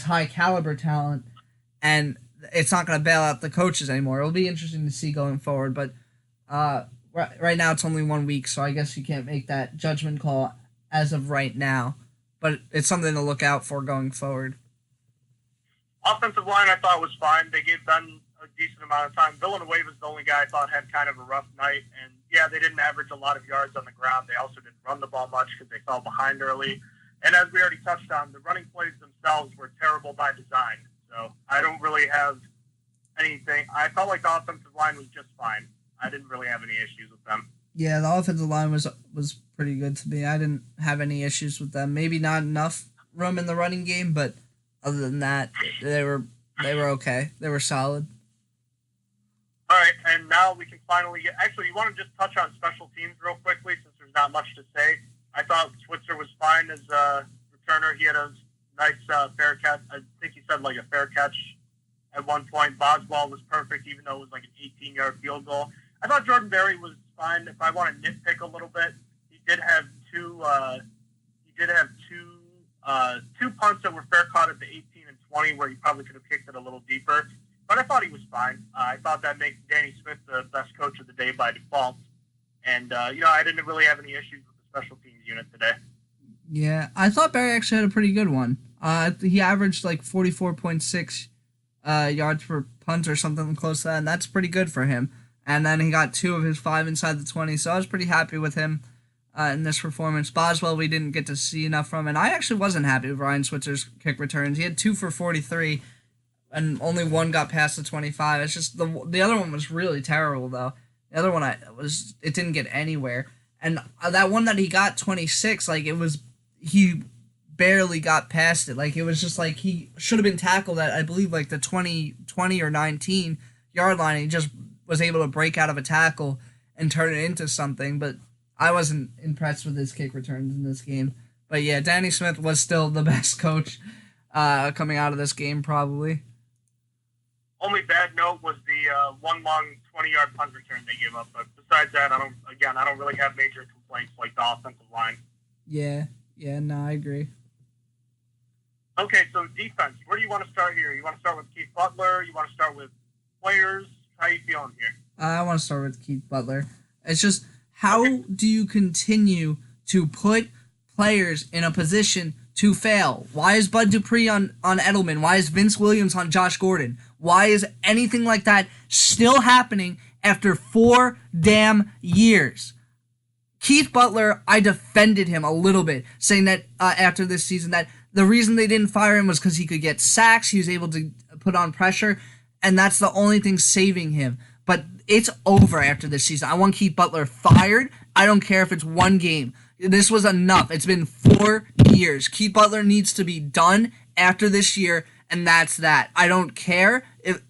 high caliber talent, and it's not going to bail out the coaches anymore. It'll be interesting to see going forward, but right now it's only 1 week, so I guess you can't make that judgment call as of right now, but it's something to look out for going forward. Offensive line, I thought was fine. They gave Ben a decent amount of time. Villanueva's the only guy I thought had kind of a rough night, and yeah, they didn't average a lot of yards on the ground. They also didn't run the ball much because they fell behind early. And as we already touched on, the running plays themselves were terrible by design. So I don't really have anything. I felt like the offensive line was just fine. I didn't really have any issues with them. Yeah, the offensive line was pretty good to me. I didn't have any issues with them. Maybe not enough room in the running game, but other than that, they were okay. They were solid. All right, and now we can finally get... Actually, you want to just touch on special teams real quickly, since there's not much to say. I thought Switzer was fine as a returner. He had a nice fair catch. I think he said like a fair catch at one point. Boswell was perfect, even though it was like an 18-yard field goal. I thought Jordan Berry was fine. If I want to nitpick a little bit, he did have two punts that were fair caught at the 18 and 20, where he probably could have kicked it a little deeper. But I thought he was fine. I thought that makes Danny Smith the best coach of the day by default. And, I didn't really have any issues with the special teams unit today. Yeah, I thought Barry actually had a pretty good one. He averaged like 44.6 yards per punt or something close to that, and that's pretty good for him. And then he got 2 of his 5 inside the 20, so I was pretty happy with him in this performance. Boswell, we didn't get to see enough from, and I actually wasn't happy with Ryan Switzer's kick returns. He had 2 for 43, and only 1 got past the 25. It's just the other one was really terrible, though. The other one it didn't get anywhere. And that one that he got 26, like he barely got past it. Like it was just like he should have been tackled at, I believe, like the 20 or 19 yard line. And he just was able to break out of a tackle and turn it into something. But I wasn't impressed with his kick returns in this game. But yeah, Danny Smith was still the best coach coming out of this game, probably. Only bad note was the one long 20-yard punt return they gave up. But besides that, I don't really have major complaints like the offensive line. Yeah, no, I agree. Okay, so defense. Where do you want to start here? You want to start with Keith Butler? You want to start with players? How are you feeling here? I want to start with Keith Butler. It's just, how do you continue to put players in a position to fail? Why is Bud Dupree on Edelman? Why is Vince Williams on Josh Gordon? Why is anything like that still happening after 4 damn years? Keith Butler, I defended him a little bit, saying that after this season that the reason they didn't fire him was because he could get sacks, he was able to put on pressure, and that's the only thing saving him. But it's over after this season. I want Keith Butler fired. I don't care if it's 1 game. This was enough. It's been 4 years. Keith Butler needs to be done after this year, and that's that. I don't care if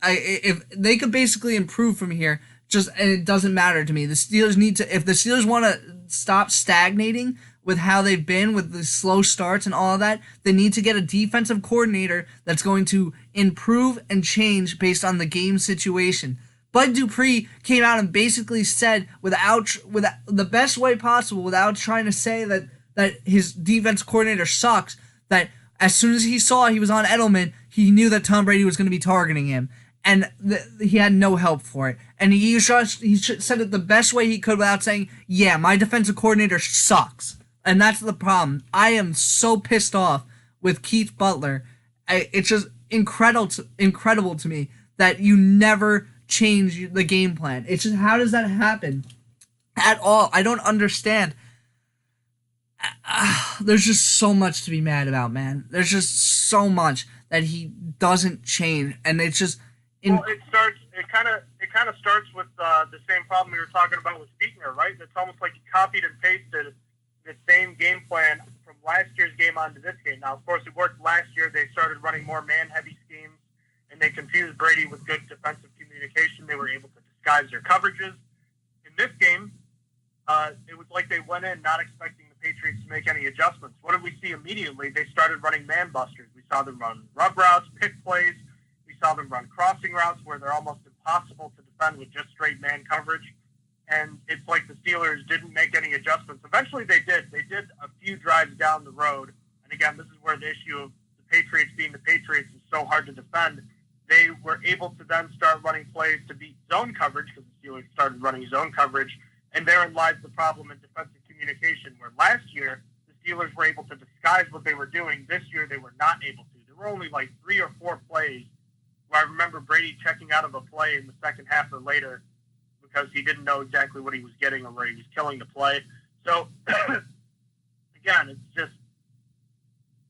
they could basically improve from here. And it doesn't matter to me. The Steelers need to, if the Steelers want to stop stagnating with how they've been with the slow starts and all of that, they need to get a defensive coordinator that's going to improve and change based on the game situation. Bud Dupree came out and basically said, without the best way possible, without trying to say that his defense coordinator sucks, that as soon as he saw he was on Edelman, he knew that Tom Brady was going to be targeting him. And he had no help for it. And he said it the best way he could without saying, yeah, my defensive coordinator sucks. And that's the problem. I am so pissed off with Keith Butler. It's just incredible to me that you never change the game plan. It's just, how does that happen at all? I don't understand. There's just so much to be mad about, man. There's just so much that he doesn't change. And it's just... Well, it kind of starts with the same problem we were talking about with Fichtner, right? It's almost like he copied and pasted the same game plan from last year's game onto this game. Now, of course, it worked last year. They started running more man-heavy schemes and they confused Brady with good defensive communication. They were able to disguise their coverages. In this game, it was like they went in not expecting the Patriots to make any adjustments. What did we see immediately? They started running man busters. We saw them run rub routes, pick plays. We saw them run crossing routes where they're almost impossible to defend with just straight man coverage. And it's like the Steelers didn't make any adjustments. Eventually they did. They did a few drives down the road. And again, this is where the issue of the Patriots being the Patriots is so hard to defend. They were able to then start running plays to beat zone coverage because the Steelers started running zone coverage. And therein lies the problem in defensive communication, where last year the Steelers were able to disguise what they were doing. This year they were not able to. There were only like 3 or 4 plays where I remember Brady checking out of a play in the second half or later because he didn't know exactly what he was getting or where he was killing the play. So, again, it's just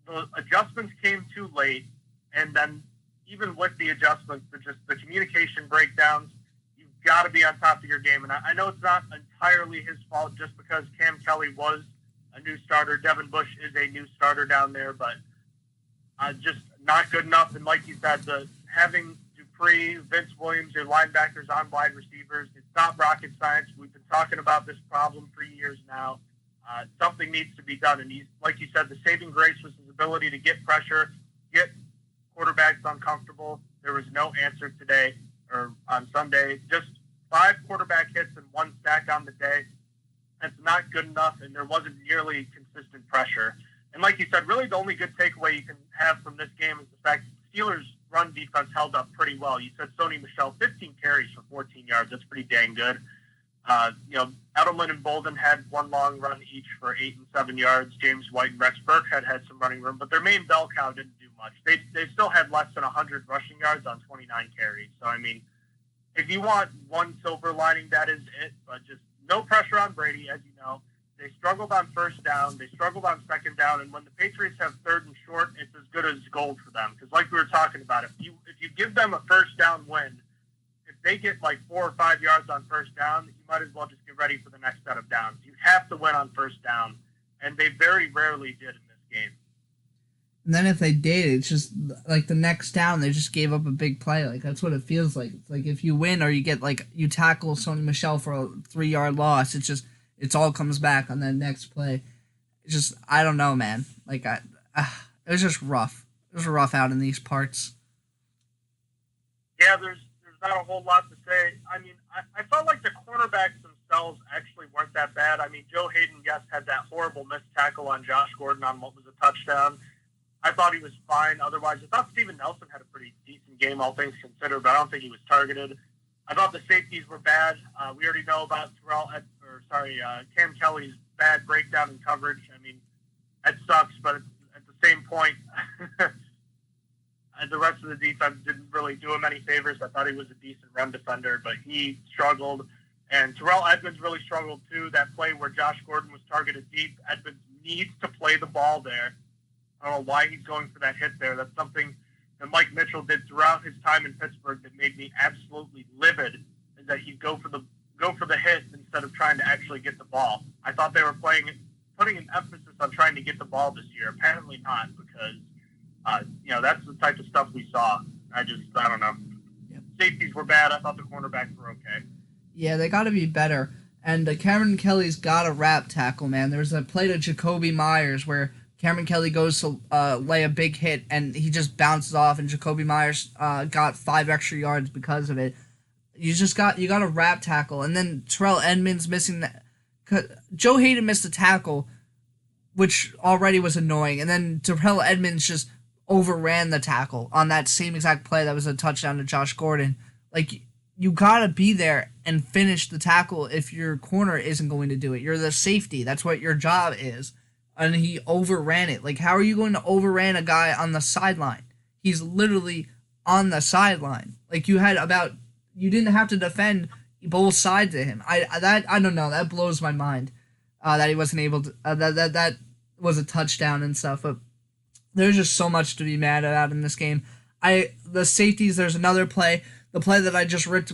the adjustments came too late, and then even with the adjustments, the communication breakdowns, you've got to be on top of your game. And I know it's not entirely his fault just because Cam Kelly was a new starter. Devin Bush is a new starter down there, but just not good enough. And like you said, having Dupree, Vince Williams, your linebackers on wide receivers, it's not rocket science. We've been talking about this problem for years now. Something needs to be done. And he's, like you said, the saving grace was his ability to get pressure, get quarterbacks uncomfortable. There was no answer today or on Sunday. Just 5 quarterback hits and 1 sack on the day. That's not good enough, and there wasn't nearly consistent pressure. And like you said, really the only good takeaway you can have from this game is the fact that the Steelers' run defense held up pretty well. You said Sony Michel, 15 carries for 14 yards. That's pretty dang good. Edelman and Bolden had 1 long run each for 8 and 7 yards. James White and Rex Burkhead had some running room, but their main bell cow didn't do much. They still had less than 100 rushing yards on 29 carries. So, I mean, if you want one silver lining, that is it. But just no pressure on Brady, as you know. They struggled on first down. They struggled on second down. And when the Patriots have third and short, it's as good as gold for them. Because like we were talking about, if you give them a first down win, if they get like 4 or 5 yards on first down, you might as well just get ready for the next set of downs. You have to win on first down. And they very rarely did in this game. And then if they did, it's just like the next down, they just gave up a big play. Like that's what it feels like. It's like if you win or you get like you tackle Sony Michel for a 3-yard loss, it all comes back on that next play. It's just I don't know, man. Like it was just rough. It was rough out in these parts. Yeah, there's not a whole lot to say. I mean, I felt like the cornerbacks themselves actually weren't that bad. I mean, Joe Hayden, yes, had that horrible missed tackle on Josh Gordon on what was a touchdown. I thought he was fine. Otherwise, I thought Steven Nelson had a pretty decent game, all things considered, but I don't think he was targeted. I thought the safeties were bad. We already know about Cam Kelly's bad breakdown in coverage. I mean, that sucks, but at the same point, the rest of the defense didn't really do him any favors. I thought he was a decent run defender, but he struggled. And Terrell Edmonds really struggled too. That play where Josh Gordon was targeted deep, Edmonds needs to play the ball there. I don't know why he's going for that hit there. That's something that Mike Mitchell did throughout his time in Pittsburgh that made me absolutely livid, is that he'd go for the hit instead of trying to actually get the ball. I thought they were putting an emphasis on trying to get the ball this year. Apparently not, because that's the type of stuff we saw. I don't know. Yep. Safeties were bad. I thought the cornerbacks were okay. Yeah, they got to be better. And Cameron Kelly's got a rap tackle, man. There's a play to Jacoby Myers where Cameron Kelly goes to lay a big hit, and he just bounces off, and Jacoby Myers got 5 extra yards because of it. You got a rap tackle, and then Terrell Edmonds missing that. Joe Hayden missed a tackle, which already was annoying, and then Terrell Edmonds just overran the tackle on that same exact play that was a touchdown to Josh Gordon. Like, you gotta be there and finish the tackle if your corner isn't going to do it. You're the safety. That's what your job is. And he overran it. Like, how are you going to overran a guy on the sideline? He's literally on the sideline. Like, you didn't have to defend both sides of him. I don't know. That blows my mind. That he wasn't able to. That was a touchdown and stuff. But there's just so much to be mad about in this game. The safeties. There's another play. The play that I just ripped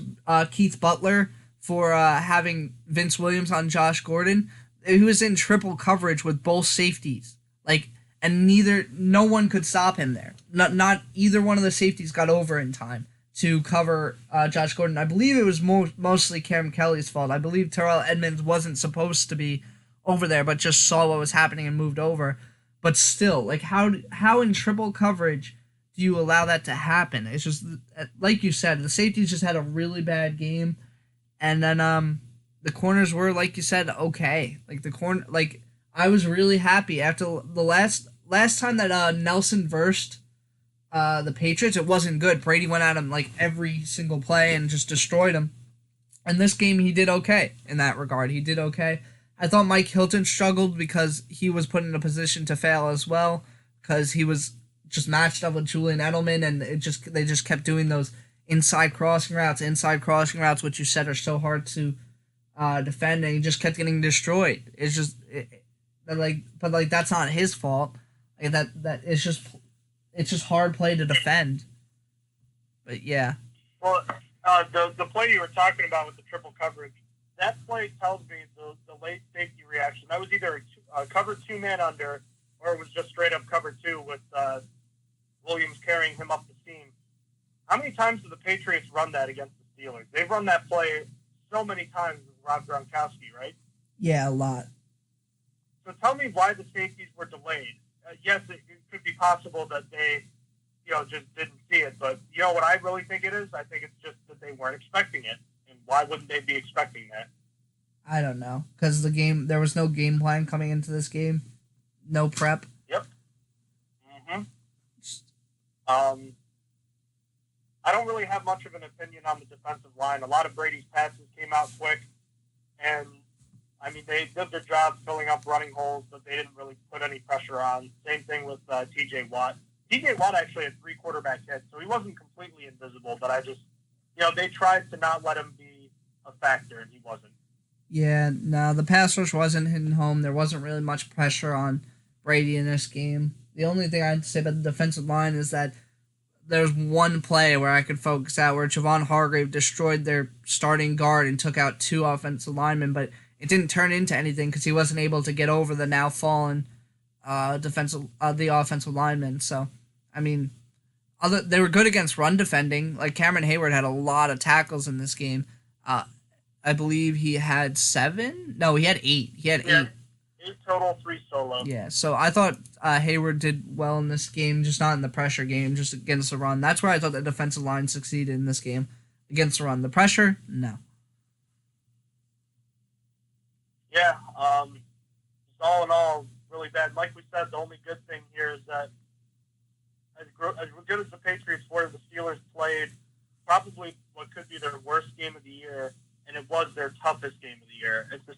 Keith Butler for having Vince Williams on Josh Gordon. He was in triple coverage with both safeties. Like, and no one could stop him there. Not either one of the safeties got over in time to cover Josh Gordon. I believe it was mostly Cam Kelly's fault. I believe Terrell Edmonds wasn't supposed to be over there, but just saw what was happening and moved over. But still, like, how in triple coverage do you allow that to happen? It's just, like you said, the safeties just had a really bad game, and then the corners were, like you said, okay. Like I was really happy after the last time that Nelson versed the Patriots. It wasn't good. Brady went at him like every single play and just destroyed him. And this game he did okay in that regard. He did okay. I thought Mike Hilton struggled because he was put in a position to fail as well, because he was just matched up with Julian Edelman, and they just kept doing those inside crossing routes, which you said are so hard to defend, and he just kept getting destroyed. It's just but that's not his fault. Like that it's just hard play to defend. But yeah. Well, the play you were talking about with the triple coverage, that play tells me the late safety reaction. That was either a cover 2-man under, or it was just straight up cover 2 with Williams carrying him up the seam. How many times do the Patriots run that against the Steelers? They've run that play so many times with Rob Gronkowski, right? Yeah, a lot. So tell me why the safeties were delayed. Yes, it could be possible that they, just didn't see it. But you know what I really think it is? I think it's just that they weren't expecting it. And why wouldn't they be expecting that? I don't know. Because there was no game plan coming into this game. No prep. Yep. Mm-hmm. I don't really have much of an opinion on the defensive line. A lot of Brady's passes came out quick. And, I mean, they did their job filling up running holes, but they didn't really put any pressure on. Same thing with T.J. Watt. T.J. Watt actually had 3 quarterback hits, so he wasn't completely invisible, but I just, they tried to not let him be a factor, and he wasn't. Yeah, no, the pass rush wasn't hitting home. There wasn't really much pressure on Brady in this game. The only thing I'd say about the defensive line is that there's one play where I could focus out where Javon Hargrave destroyed their starting guard and took out 2 offensive linemen, but it didn't turn into anything because he wasn't able to get over the now fallen the offensive linemen. So, I mean, they were good against run defending. Like Cameron Hayward had a lot of tackles in this game. I believe he had 7. No, he had 8. He had 8. 8 total, 3 solo. Yeah, so I thought Hayward did well in this game, just not in the pressure game, just against the run. That's where I thought the defensive line succeeded in this game, against the run. The pressure, no. Yeah, all in all, really bad. Like we said, the only good thing here is that as good as the Patriots were, the Steelers played probably what could be their worst game of the year, and it was their toughest game of the year. If the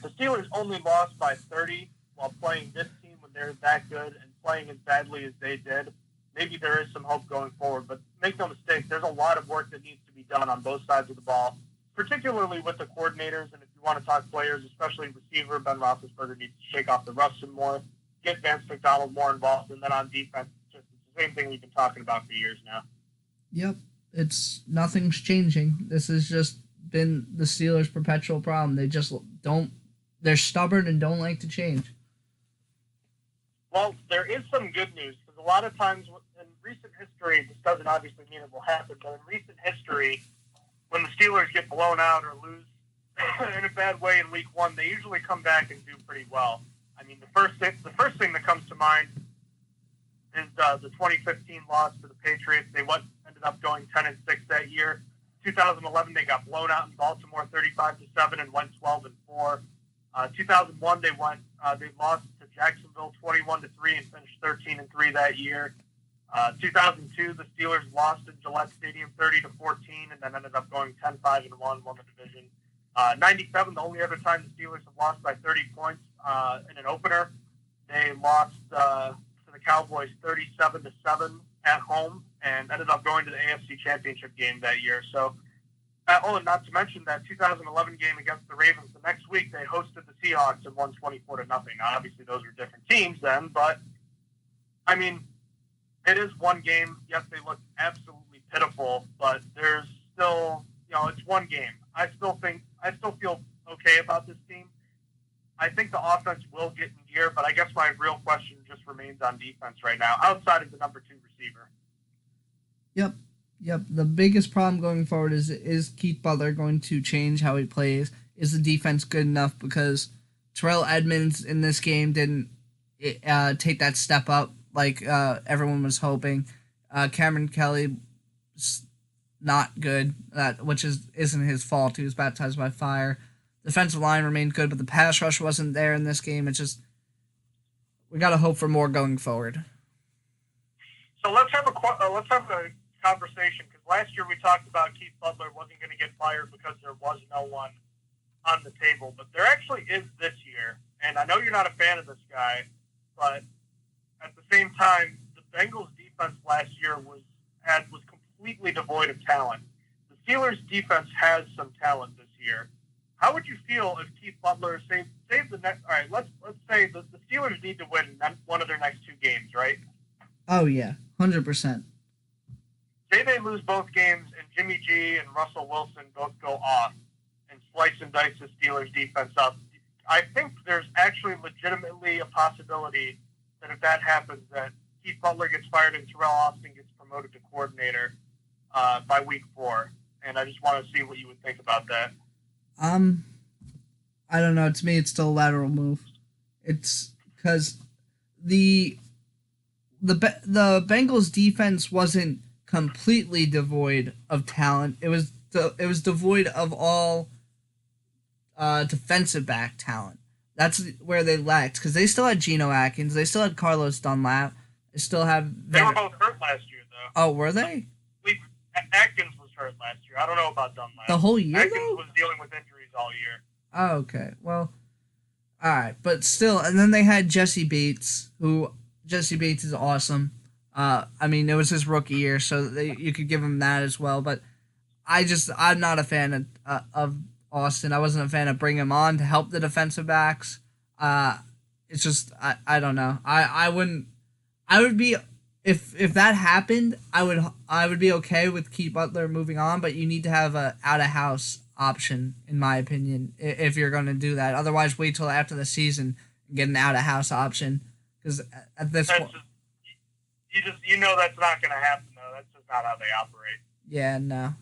Steelers only lost by 30 while playing this team when they're that good and playing as badly as they did, maybe there is some hope going forward. But make no mistake, there's a lot of work that needs to be done on both sides of the ball, particularly with the coordinators. And if you want to talk players, especially receiver, Ben Roethlisberger needs to shake off the rust some more, get Vance McDonald more involved, and then on defense, it's the same thing we've been talking about for years now. Yep, nothing's changing. This has just been the Steelers' perpetual problem. They just they're stubborn and don't like to change. Well, there is some good news, because a lot of times in recent history, this doesn't obviously mean it will happen, but in recent history, when the Steelers get blown out or lose in a bad way in week 1, they usually come back and do pretty well. I mean, the first thing that comes to mind is the 2015 loss to the Patriots. They ended up going 10-6 that year. 2011, they got blown out in Baltimore 35-7 and went 12-4. 2001, they lost to Jacksonville 21-3 and finished 13-3 that year. 2002, the Steelers lost in Gillette Stadium 30-14 and then ended up going 10-5-1, won the division. 97, the only other time the Steelers have lost by 30 points in an opener. They lost to the Cowboys 37-7 at home and ended up going to the AFC Championship game that year. So, and not to mention that 2011 game against the Ravens, the next week they hosted the Seahawks and won 24-0. Now, obviously, those were different teams then, but, I mean, it is one game. Yes, they look absolutely pitiful, but there's still, it's one game. I still feel okay about this team. I think the offense will get in gear, but I guess my real question just remains on defense right now, outside of the number 2 receiver. Yep. The biggest problem going forward is Keith Butler going to change how he plays? Is the defense good enough? Because Terrell Edmonds in this game didn't take that step up like everyone was hoping. Cameron Kelly not good, which isn't his fault. He was baptized by fire. Defensive line remained good, but the pass rush wasn't there in this game. It's just we got to hope for more going forward. So let's have a conversation, because last year we talked about Keith Butler wasn't going to get fired because there was no one on the table, but there actually is this year. And I know you're not a fan of this guy, but at the same time, the Bengals defense last year was completely devoid of talent. The Steelers defense has some talent this year. How would you feel if Keith Butler saved the next? All right, let's say the Steelers need to win one of their next 2 games, right? Oh yeah, 100%. Say they lose both games and Jimmy G and Russell Wilson both go off and slice and dice the Steelers defense up. I think there's actually legitimately a possibility that if that happens, that Keith Butler gets fired and Terrell Austin gets promoted to coordinator by week 4. And I just want to see what you would think about that. I don't know. To me, it's still a lateral move. It's because the Bengals defense wasn't completely devoid of talent. It was devoid of all defensive back talent. That's where they lacked, because they still had Geno Atkins, they still had Carlos Dunlap, they still have. They were both hurt last year, though. Oh, were they? Atkins was hurt last year. I don't know about Dunlap. The whole year, Atkins though? was dealing with injuries all year. Oh, okay. Well, all right, but still, and then they had Jesse Bates, Jesse Bates is awesome. I mean, it was his rookie year, so you could give him that as well. But I'm not a fan of Austin. I wasn't a fan of bringing him on to help the defensive backs. It's just I don't know. I would be if that happened. I would be okay with Keith Butler moving on, but you need to have a out of house option, in my opinion, if you're going to do that. Otherwise, wait till after the season and get an out of house option, because at this point. You know that's not going to happen, though. That's just not how they operate. Yeah, no.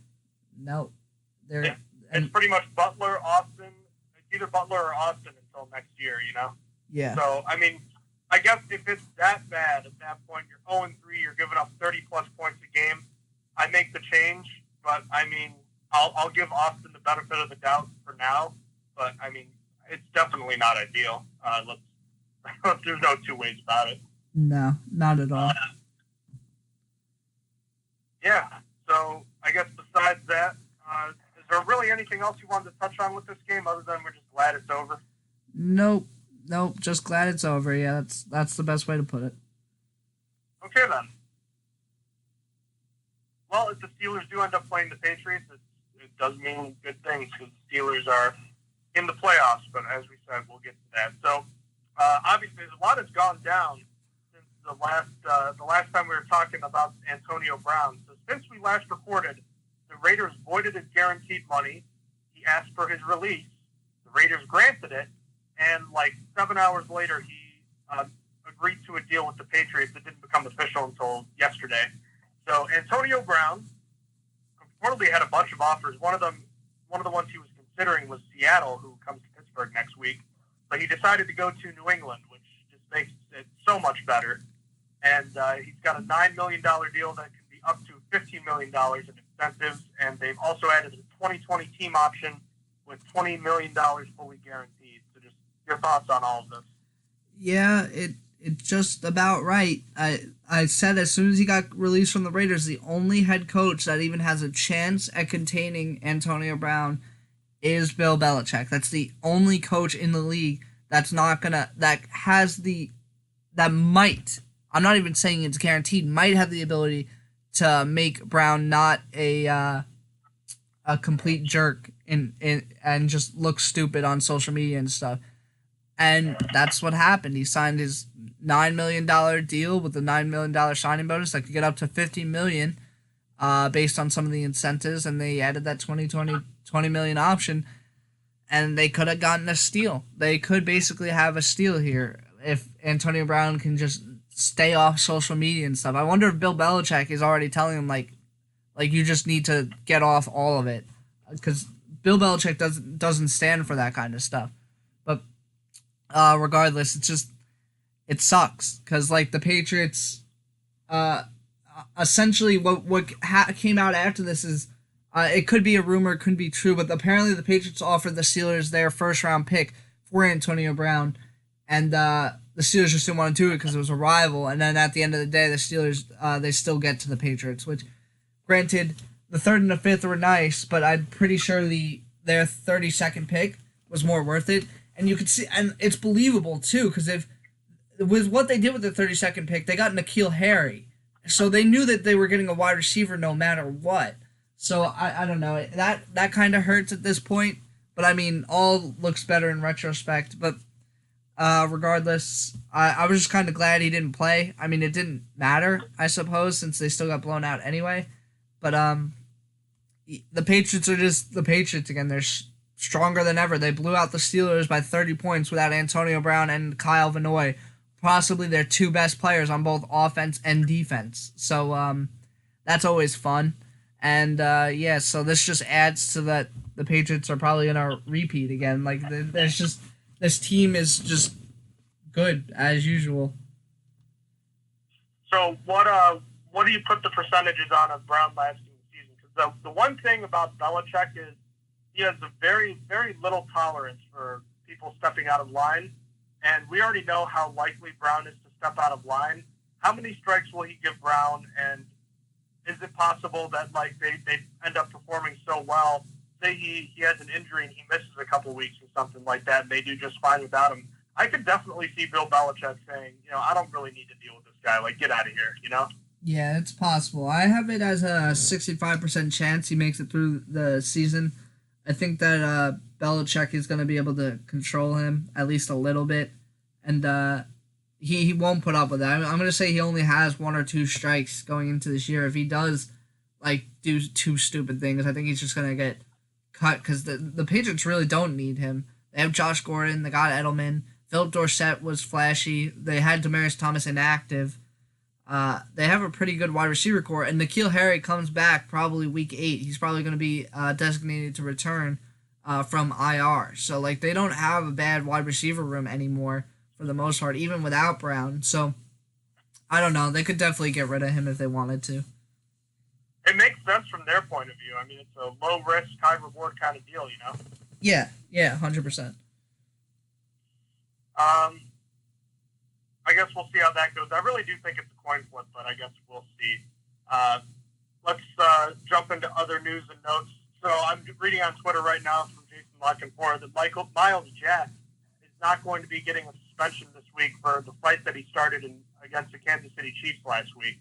It's pretty much Butler, Austin. It's either Butler or Austin until next year, you know? Yeah. So, I mean, I guess if it's that bad at that point, you're 0-3, you're giving up 30-plus points a game, I make the change. But, I mean, I'll give Austin the benefit of the doubt for now. But, I mean, it's definitely not ideal. There's no 2 ways about it. No, not at all. Yeah, so I guess besides that, is there really anything else you wanted to touch on with this game other than we're just glad it's over? Nope, just glad it's over. Yeah, that's the best way to put it. Okay, then. Well, if the Steelers do end up playing the Patriots, it does mean good things, because the Steelers are in the playoffs, but as we said, we'll get to that. So, obviously, a lot has gone down the last time we were talking about Antonio Brown. So since we last recorded, the Raiders voided his guaranteed money. He asked for his release. The Raiders granted it, and like 7 hours later, he agreed to a deal with the Patriots that didn't become official until yesterday. So Antonio Brown reportedly had a bunch of offers. One of the ones he was considering was Seattle, who comes to Pittsburgh next week. But he decided to go to New England, which just makes it so much better. And he's got a $9 million deal that can be up to $15 million in incentives. And they've also added a 2020 team option with $20 million fully guaranteed. So just your thoughts on all of this. Yeah, it's just about right. I said as soon as he got released from the Raiders, the only head coach that even has a chance at containing Antonio Brown is Bill Belichick. That's the only coach in the league that might, I'm not even saying it's guaranteed, might have the ability to make Brown not a complete jerk and just look stupid on social media and stuff. And that's what happened. He signed his $9 million deal with a $9 million signing bonus that could get up to $50 million based on some of the incentives, and they added that $20 million option. and they could have gotten a steal. They could basically have a steal here if Antonio Brown can just stay off social media and stuff. I wonder if Bill Belichick is already telling him like you just need to get off all of it, because Bill Belichick doesn't stand for that kind of stuff. But regardless, it sucks because like the Patriots, essentially what came out after this is it could be a rumor, it could be true, but apparently the Patriots offered the Steelers their first round pick for Antonio Brown, and the Steelers just didn't want to do it because it was a rival. And then at the end of the day, the Steelers they still get to the Patriots, which granted the third and the fifth were nice, but I'm pretty sure their 32nd pick was more worth it. And you could see, and it's believable too, because with what they did with the 32nd pick, they got N'Keal Harry, so they knew that they were getting a wide receiver no matter what. So I don't know, that kind of hurts at this point, but I mean all looks better in retrospect. But regardless, I was just kind of glad he didn't play. I mean, it didn't matter, I suppose, since they still got blown out anyway. But the Patriots are just the Patriots again. They're stronger than ever. They blew out the Steelers by 30 points without Antonio Brown and Kyle Van Noy, possibly their two best players on both offense and defense. So that's always fun. And so this just adds to that. The Patriots are probably gonna repeat again. Like there's just this team is just good as usual. So what do you put the percentages on of Brown lasting the season? Because the one thing about Belichick is he has a very, very little tolerance for people stepping out of line, and we already know how likely Brown is to step out of line. How many strikes will he give Brown, and is it possible that like they end up performing so well? Say he has an injury and he misses a couple weeks or something like that, and they do just fine without him. I could definitely see Bill Belichick saying, I don't really need to deal with this guy. Like, get out of here, Yeah, it's possible. I have it as a 65% chance he makes it through the season. I think that Belichick is going to be able to control him at least a little bit, and he won't put up with that. I'm going to say he only has one or two strikes going into this year. If he does do two stupid things, I think he's just going to get cut because the Patriots really don't need him. They have Josh Gordon, they got Edelman, Philip Dorsett was flashy, they had Demaryius Thomas inactive. They have a pretty good wide receiver core, and N'Keal Harry comes back probably week 8. He's probably going to be designated to return from IR. So they don't have a bad wide receiver room anymore for the most part, even without Brown. So I don't know. They could definitely get rid of him if they wanted to. It makes sense from their point of view. I mean, it's a low risk, high reward kind of deal, Yeah, 100%. I guess we'll see how that goes. I really do think it's a coin flip, but I guess we'll see. Let's jump into other news and notes. So I'm reading on Twitter right now from Jason Lockenford that Miles Jack is not going to be getting a suspension this week for the fight that he started against the Kansas City Chiefs last week.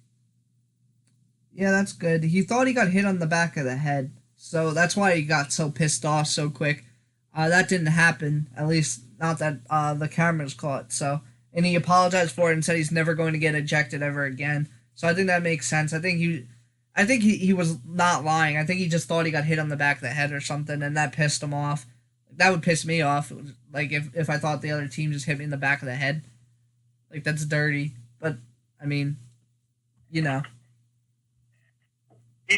Yeah, that's good. He thought he got hit on the back of the head, so that's why he got so pissed off so quick. That didn't happen, at least not that the cameras caught. So, and he apologized for it and said he's never going to get ejected ever again. So I think that makes sense. I think he was not lying. I think he just thought he got hit on the back of the head or something, and that pissed him off. That would piss me off. If I thought the other team just hit me in the back of the head, that's dirty. But I mean, He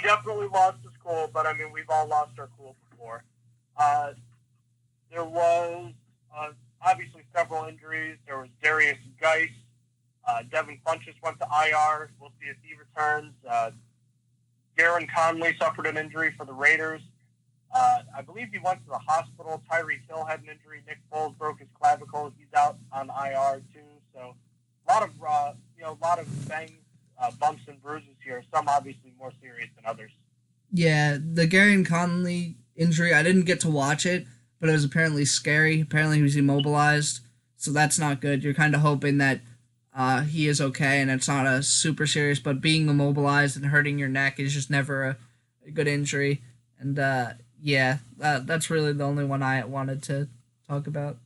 definitely lost his cool, but I mean, we've all lost our cool before. There was obviously several injuries. There was Darius Geis. Devin Funchess went to IR. We'll see if he returns. Garen Conley suffered an injury for the Raiders. I believe he went to the hospital. Tyreek Hill had an injury. Nick Foles broke his clavicle. He's out on IR too. So a lot of bangs. Bumps and bruises here, some obviously more serious than others. Yeah, the Gary Conley injury, I didn't get to watch it, but it was apparently scary. Apparently he was immobilized, so that's not good. You're kind of hoping that he is okay and it's not a super serious, but being immobilized and hurting your neck is just never a good injury. And that's really the only one I wanted to talk about.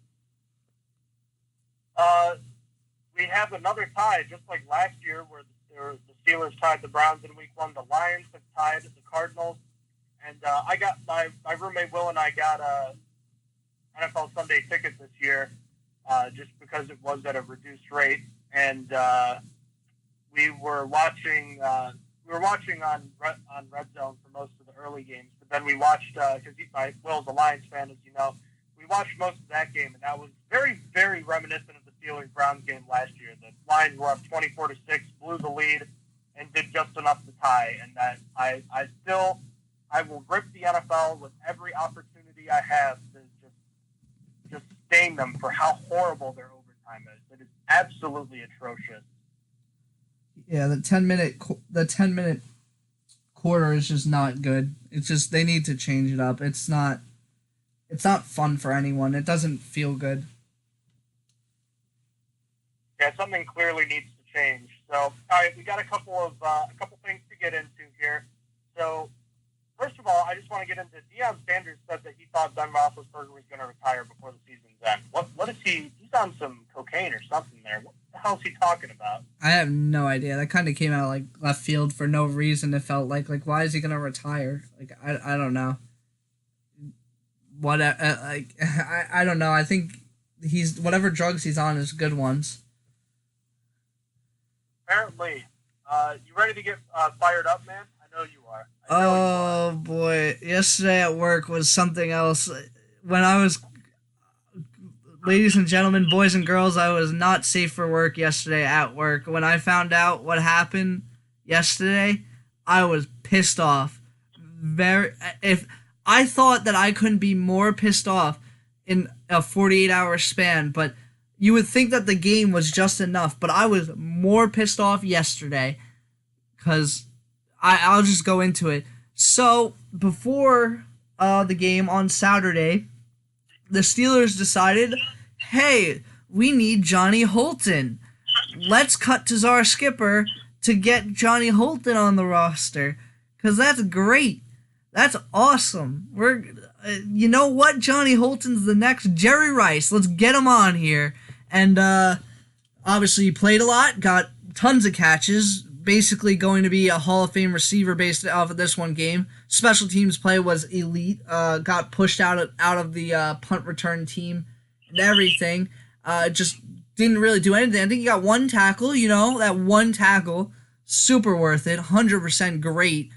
We have another tie, just like last year, where the Steelers tied the Browns in Week 1. The Lions have tied the Cardinals, and I got my roommate Will and I got NFL Sunday Ticket this year, just because it was at a reduced rate, and we were watching on Red Zone for most of the early games. But then we watched because Will's a Lions fan, as you know. We watched most of that game, and that was very, very reminiscent of the Steelers-Browns game last year. The Lions were up 24-6, blew the lead, and did just enough to tie. And that I will rip the NFL with every opportunity I have to just stain them for how horrible their overtime is. It is absolutely atrocious. Yeah, the 10-minute quarter is just not good. It's just they need to change it up. It's not fun for anyone. It doesn't feel good. Yeah, something clearly needs to change. So, all right, we got a couple things to get into here. So, first of all, I just want to get into Deion Sanders said that he thought Ben Roethlisberger was going to retire before the season's end. What is he? He's on some cocaine or something there. What the hell is he talking about? I have no idea. That kind of came out like left field for no reason. It felt like why is he going to retire? Like I don't know. What I don't know. I think he's whatever drugs he's on is good ones. Apparently, you ready to get fired up, man? I know you are. Oh boy, yesterday at work was something else. When I was, ladies and gentlemen, boys and girls, I was not safe for work yesterday at work. When I found out what happened yesterday, I was pissed off. If I thought that I couldn't be more pissed off in a 48-hour span, but you would think that the game was just enough, but I was more pissed off yesterday because I'll just go into it. So, before the game on Saturday, the Steelers decided, hey, we need Johnny Holton. Let's cut to Czar Skipper to get Johnny Holton on the roster because that's great. That's awesome. You know what? Johnny Holton's the next Jerry Rice. Let's get him on here. And obviously he played a lot, got tons of catches, basically going to be a Hall of Fame receiver based off of this one game. Special teams play was elite, got pushed out of the punt return team and everything. Just didn't really do anything. I think he got one tackle, that one tackle, super worth it, 100% great.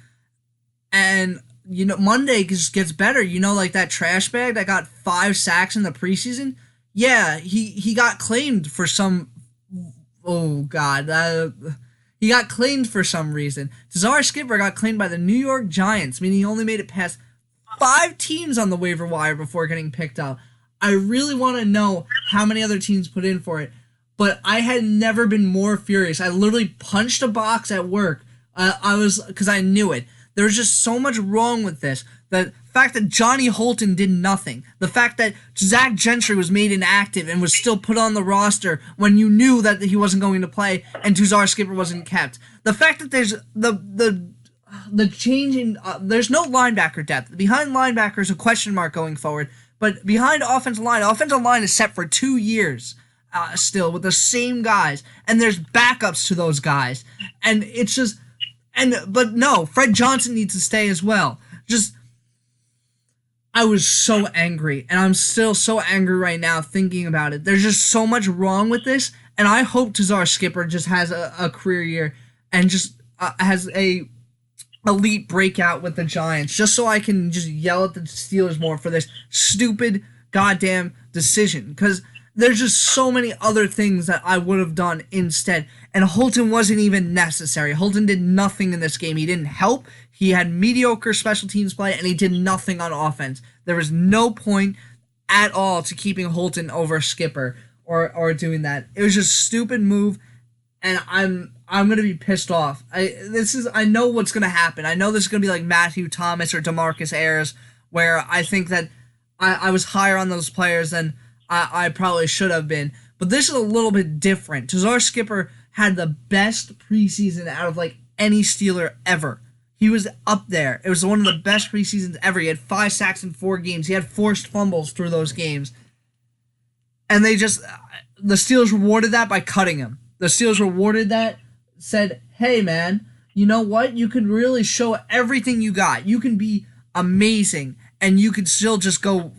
And Monday just gets better. Like that trash bag that got 5 sacks in the preseason. Yeah, he got claimed for some. Oh God, he got claimed for some reason. Czar Skipper got claimed by the New York Giants, meaning he only made it past 5 teams on the waiver wire before getting picked up. I really want to know how many other teams put in for it, but I had never been more furious. I literally punched a box at work. Because I knew it. There was just so much wrong with this. The fact that Johnny Holton did nothing. The fact that Zach Gentry was made inactive and was still put on the roster when you knew that he wasn't going to play and Czar Skipper wasn't kept. The fact that there's the change in... there's no linebacker depth. Behind linebacker is a question mark going forward. But behind offensive line is set for 2 years still with the same guys. And there's backups to those guys. And it's just... But no, Fred Johnson needs to stay as well. I was so angry, and I'm still so angry right now thinking about it. There's just so much wrong with this, and I hope Czar Skipper just has a career year and just has a elite breakout with the Giants, just so I can just yell at the Steelers more for this stupid goddamn decision, because there's just so many other things that I would have done instead. And Holton wasn't even necessary. Holton did nothing in this game. He didn't help. He had mediocre special teams play, and he did nothing on offense. There was no point at all to keeping Holton over Skipper or doing that. It was just a stupid move, and I'm gonna be pissed off. I know what's gonna happen. I know this is gonna be like Matthew Thomas or DeMarcus Ayers, where I think that I was higher on those players than I probably should have been. But this is a little bit different. Czar Skipper had the best preseason out of like any Steeler ever. He was up there. It was one of the best preseasons ever. He had 5 sacks in 4 games. He had forced fumbles through those games. And the Steelers rewarded that by cutting him. The Steelers rewarded that, said, hey man, you know what? You can really show everything you got. You can be amazing, and you can still just go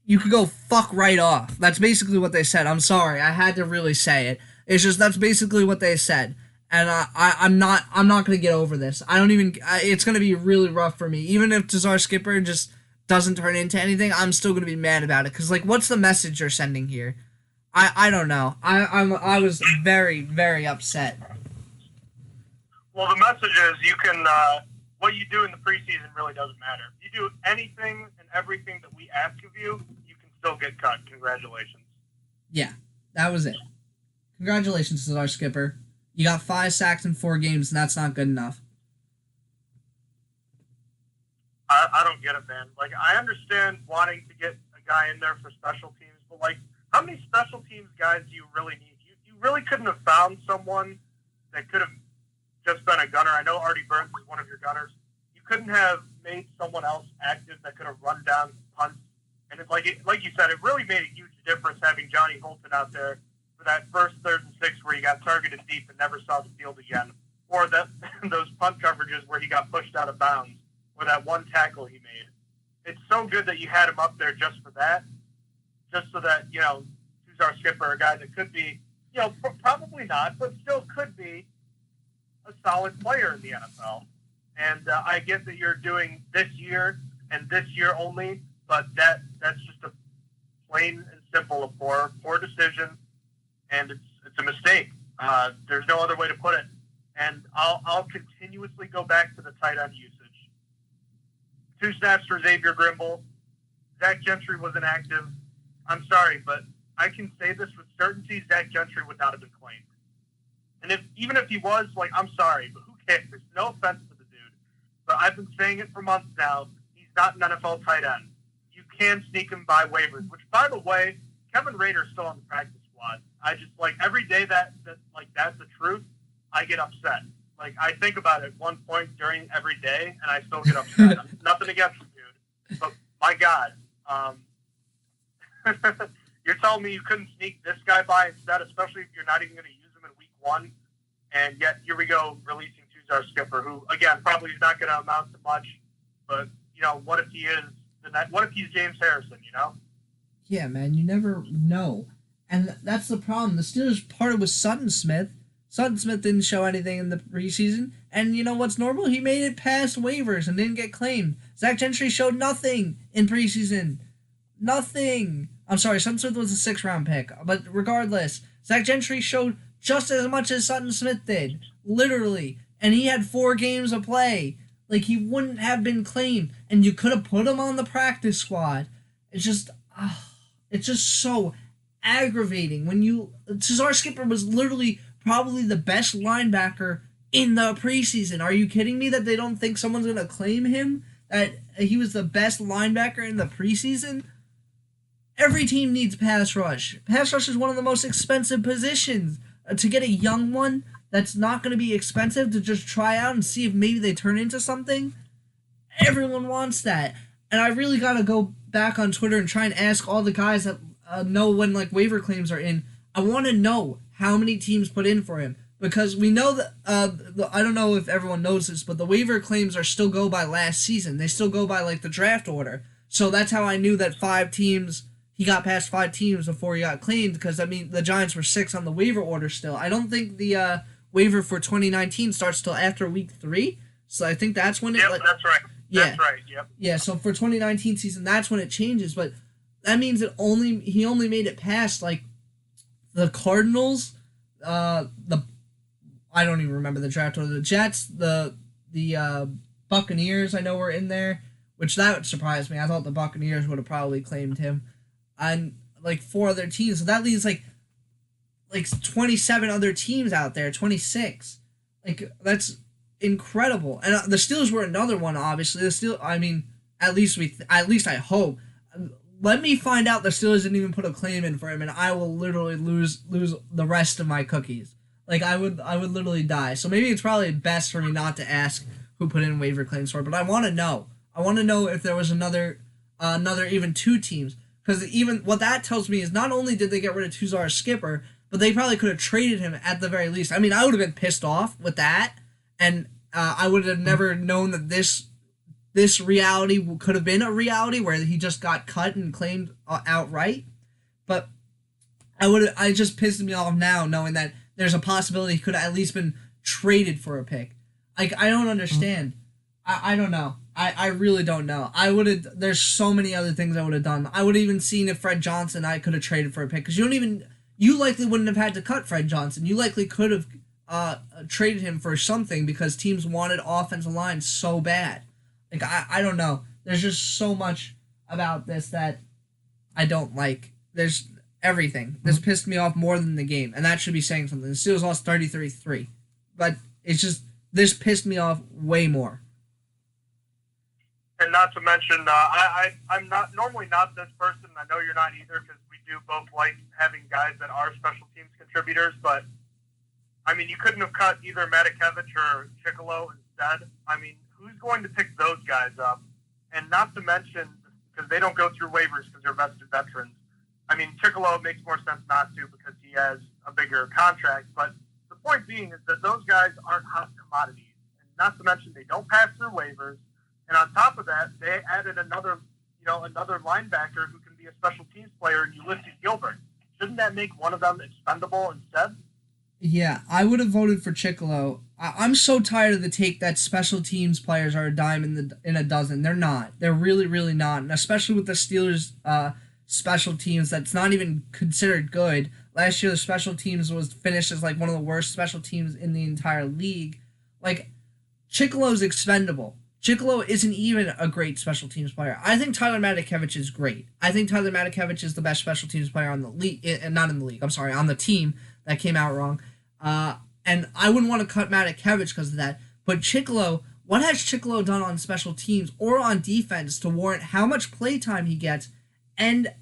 you could go fuck right off. That's basically what they said. I'm sorry, I had to really say it. It's just that's basically what they said, and I'm not gonna get over this. I don't even. It's gonna be really rough for me. Even if Cesar Skipper just doesn't turn into anything, I'm still gonna be mad about it. Cause like, what's the message you're sending here? I don't know. I was very, very upset. Well, the message is you can. What you do in the preseason really doesn't matter. If you do anything and everything that we ask of you, you can still get cut. Congratulations. Yeah, that was it. Congratulations, Cesar Skipper. You got 5 sacks in 4 games, and that's not good enough. I don't get it, man. Like, I understand wanting to get a guy in there for special teams, but, like, how many special teams guys do you really need? You really couldn't have found someone that could have just been a gunner. I know Artie Burns is one of your gunners. You couldn't have made someone else active that could have run down punts. And it's like you said, it really made a huge difference having Johnny Holton out there for that first 3rd and 6 where he got targeted deep and never saw the field again, or that those punt coverages where he got pushed out of bounds, or that one tackle he made. It's so good that you had him up there just for that, just so that, you know, Cesar Skipper, a guy that could be, you know, probably not, but still could be a solid player in the NFL. And I get that you're doing this year and this year only, but that's just a plain and simple a poor decision, and it's a mistake. There's no other way to put it. And I'll continuously go back to the tight end usage. 2 snaps for Xavier Grimble. Zach Gentry was inactive. I'm sorry, but I can say this with certainty: Zach Gentry would not have been claimed. And even if he was, like, I'm sorry, but who cares? There's no offense to the dude. But I've been saying it for months now. He's not an NFL tight end. You can sneak him by waivers, which, by the way, Kevin Rader's still on the practice squad. I just, like, every day that's the truth, I get upset. Like, I think about it at one point during every day, and I still get upset. Nothing against him, dude. But, my God, you're telling me you couldn't sneak this guy by instead, especially if you're not even going to use him in week 1, and yet here we go releasing Cesar Skipper, who, again, probably is not going to amount to much, but, you know, what if he is? What if he's James Harrison, you know? Yeah, man, you never know. And that's the problem. The Steelers parted with Sutton Smith. Sutton Smith didn't show anything in the preseason, and you know what's normal? He made it past waivers and didn't get claimed. Zach Gentry showed nothing in preseason. Nothing. I'm sorry, Sutton Smith was a 6th-round pick, but regardless, Zach Gentry showed just as much as Sutton Smith did, literally, and he had 4 games of play. Like, he wouldn't have been claimed, and you could have put him on the practice squad. It's just so aggravating when Cesar Skipper was literally probably the best linebacker in the preseason. Are you kidding me that they don't think someone's going to claim him? That he was the best linebacker in the preseason? Every team needs pass rush. Pass rush is one of the most expensive positions. To get a young one that's not going to be expensive to just try out and see if maybe they turn into something, everyone wants that. And I really got to go back on Twitter and try and ask all the guys that know when, like, waiver claims are in. I want to know how many teams put in for him, because we know that I don't know if everyone knows this, but the waiver claims are still go by last season. They still go by, like, the draft order. So that's how I knew that 5 teams, he got past 5 teams before he got claimed, because, I mean, the Giants were 6 on the waiver order still. I don't think the waiver for 2019 starts till after week 3, so I think that's when it... Yep, that's right. Yeah. That's right, yep. Yeah, so for 2019 season, that's when it changes, but that means he only made it past, like, the Cardinals, I don't even remember the draft order, the Jets, the Buccaneers, I know were in there, which that would surprise me. I thought the Buccaneers would have probably claimed him, and, like, 4 other teams, so that leaves, like 27 other teams out there, 26. Like, that's incredible. And the Steelers were another one, obviously. At least I hope. Let me find out the Steelers didn't even put a claim in for him, and I will literally lose the rest of my cookies. Like, I would literally die. So maybe it's probably best for me not to ask who put in waiver claims for it, but I want to know. I want to know if there was another even 2 teams. Because even what that tells me is not only did they get rid of Cesar Skipper, but they probably could have traded him at the very least. I mean, I would have been pissed off with that, and I would have never known that this this reality could have been a reality where he just got cut and claimed outright. But I just pissed me off now knowing that there's a possibility he could have at least been traded for a pick. Like, I don't understand. I don't know. I really don't know. There's so many other things I would have done. I would have even seen if Fred Johnson I could have traded for a pick, because you likely wouldn't have had to cut Fred Johnson. You likely could have traded him for something because teams wanted offensive line so bad. Like, I don't know. There's just so much about this that I don't like. There's everything. This pissed me off more than the game, and that should be saying something. The Steelers lost 33-3. But it's just, this pissed me off way more. And not to mention, I'm normally not this person. I know you're not either, because we do both like having guys that are special teams contributors. But, I mean, you couldn't have cut either Matakevich or Chicolo instead. I mean, who's going to pick those guys up? And not to mention, because they don't go through waivers because they're vested veterans. I mean, Chicolo makes more sense not to because he has a bigger contract. But the point being is that those guys aren't hot commodities. And not to mention, they don't pass through waivers. And on top of that, they added another linebacker who can be a special teams player in Ulysses Gilbert. Shouldn't that make one of them expendable instead? Yeah, I would have voted for Chicolo. I'm so tired of the take that special teams players are a dime in a dozen. They're not. They're really, really not. And especially with the Steelers' special teams, that's not even considered good. Last year, the special teams was finished as like one of the worst special teams in the entire league. Like, Chicolo's expendable. Chicolo isn't even a great special teams player. I think Tyler Matakevich is great. I think Tyler Matakevich is the best special teams player on the league, not in the league. I'm sorry, on the team. That came out wrong. And I wouldn't want to cut Matakevich because of that. But Chicolo, what has Chicolo done on special teams or on defense to warrant how much play time he gets, and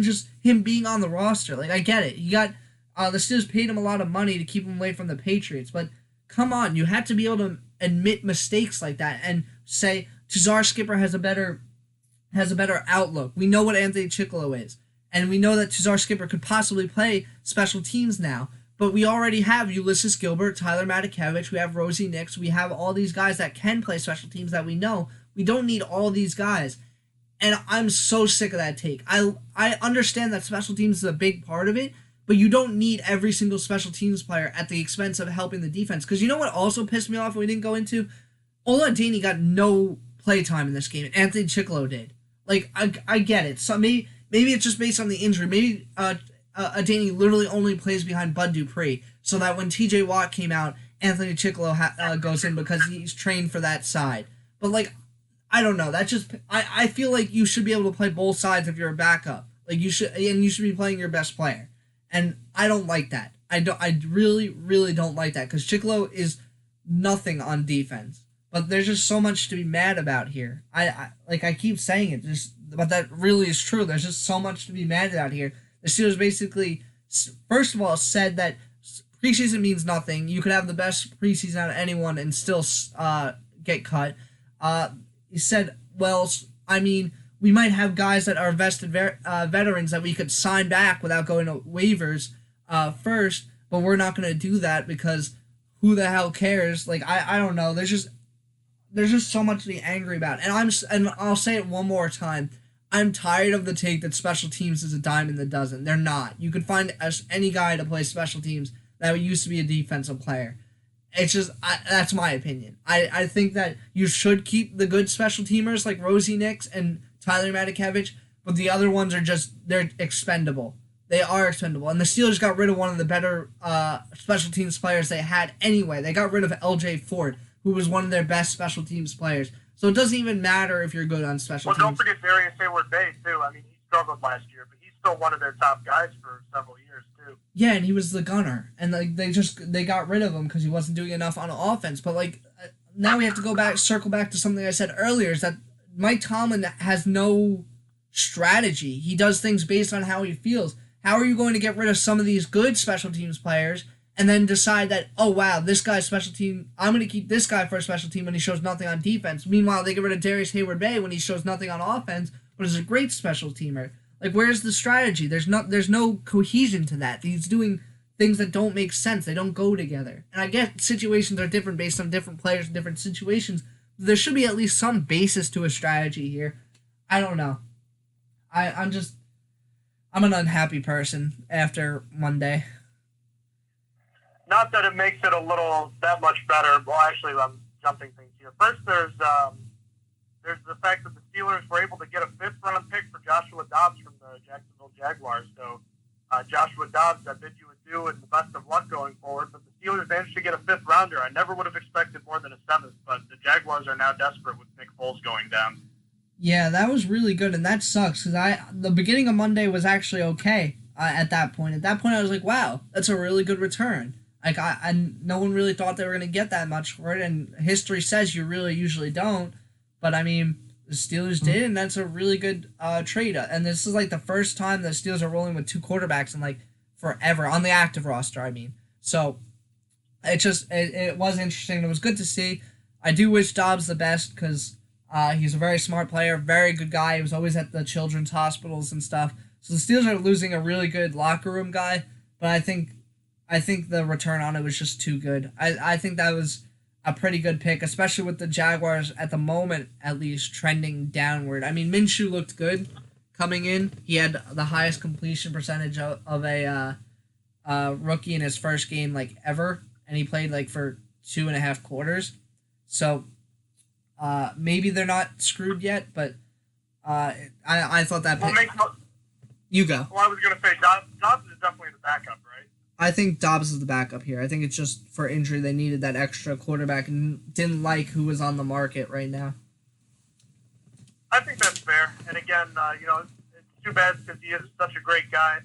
just him being on the roster? Like, I get it. He got the Steelers paid him a lot of money to keep him away from the Patriots, but come on, you have to be able to admit mistakes like that and say Tuzar Skipper has a better outlook. We know what Anthony Chicolo is, and we know that Tuzar Skipper could possibly play special teams now. But we already have Ulysses Gilbert, Tyler Matakevich, we have Rosie Nix, we have all these guys that can play special teams that we know. We don't need all these guys. And I'm so sick of that take. I understand that special teams is a big part of it, but you don't need every single special teams player at the expense of helping the defense. Because you know what also pissed me off and we didn't go into? Oladini got no play time in this game. Anthony Chicolo did. Like, I get it. So maybe it's just based on the injury. Maybe Adani literally only plays behind Bud Dupree, so that when TJ Watt came out, Anthony Chicolo goes in because he's trained for that side. But, like, I don't know. That just I feel like you should be able to play both sides if you're a backup. Like, you should be playing your best player. And I don't like that. I really, really don't like that, because Chicolo is nothing on defense. But there's just so much to be mad about here. I keep saying it, but that really is true. There's just so much to be mad about here. The Steelers basically, first of all, said that preseason means nothing. You could have the best preseason out of anyone and still get cut. He said, well, I mean, we might have guys that are vested veterans that we could sign back without going to waivers first, but we're not going to do that because who the hell cares? Like, I don't know. There's just so much to be angry about. And I'll say it one more time. I'm tired of the take that special teams is a dime in the dozen. They're not. You could find any guy to play special teams that used to be a defensive player. It's just, that's my opinion. I think that you should keep the good special teamers like Rosie Nix and Tyler Matakevich, but the other ones they're expendable. They are expendable. And the Steelers got rid of one of the better special teams players they had anyway. They got rid of LJ Ford, who was one of their best special teams players. So it doesn't even matter if you're good on special teams. Well, don't forget Darius Hayward-Bay, too. I mean, he struggled last year, but he's still one of their top guys for several years, too. Yeah, and he was the gunner. And like they got rid of him because he wasn't doing enough on offense. But like now we have to circle back to something I said earlier, is that Mike Tomlin has no strategy. He does things based on how he feels. How are you going to get rid of some of these good special teams players and then decide that, oh, wow, this guy's special team, I'm going to keep this guy for a special team when he shows nothing on defense. Meanwhile, they get rid of Darius Hayward-Bay when he shows nothing on offense, but is a great special teamer. Like, where's the strategy? There's no cohesion to that. He's doing things that don't make sense. They don't go together. And I get situations are different based on different players and different situations, there should be at least some basis to a strategy here. I don't know. I'm an unhappy person after Monday. Not that it makes it that much better. Well, actually, I'm jumping things here. First, there's the fact that the Steelers were able to get a 5th-round pick for Joshua Dobbs from the Jacksonville Jaguars. So, Joshua Dobbs, I bid you adieu and the best of luck going forward. But the Steelers managed to get a 5th-rounder. I never would have expected more than a 7th, but the Jaguars are now desperate with Nick Foles going down. Yeah, that was really good, and that sucks because the beginning of Monday was actually okay at that point. At that point, I was like, wow, that's a really good return. Like, no one really thought they were going to get that much for it, and history says you really usually don't. But, I mean, the Steelers did, and that's a really good trade. And this is, like, the first time the Steelers are rolling with 2 quarterbacks in, like, forever, on the active roster, I mean. So, it was interesting. It was good to see. I do wish Dobbs the best because he's a very smart player, very good guy. He was always at the children's hospitals and stuff. So the Steelers are losing a really good locker room guy, but I think the return on it was just too good. I think that was a pretty good pick, especially with the Jaguars at the moment, at least, trending downward. I mean, Minshew looked good coming in. He had the highest completion percentage of a rookie in his first game, like, ever, and he played, like, for 2.5 quarters. So, maybe they're not screwed yet, but I thought that pick... You go. Well, I was going to say, Dobbs is definitely the backup, right? I think Dobbs is the backup here. I think it's just for injury they needed that extra quarterback and didn't like who was on the market right now. I think that's fair. And again, it's too bad because he is such a great guy.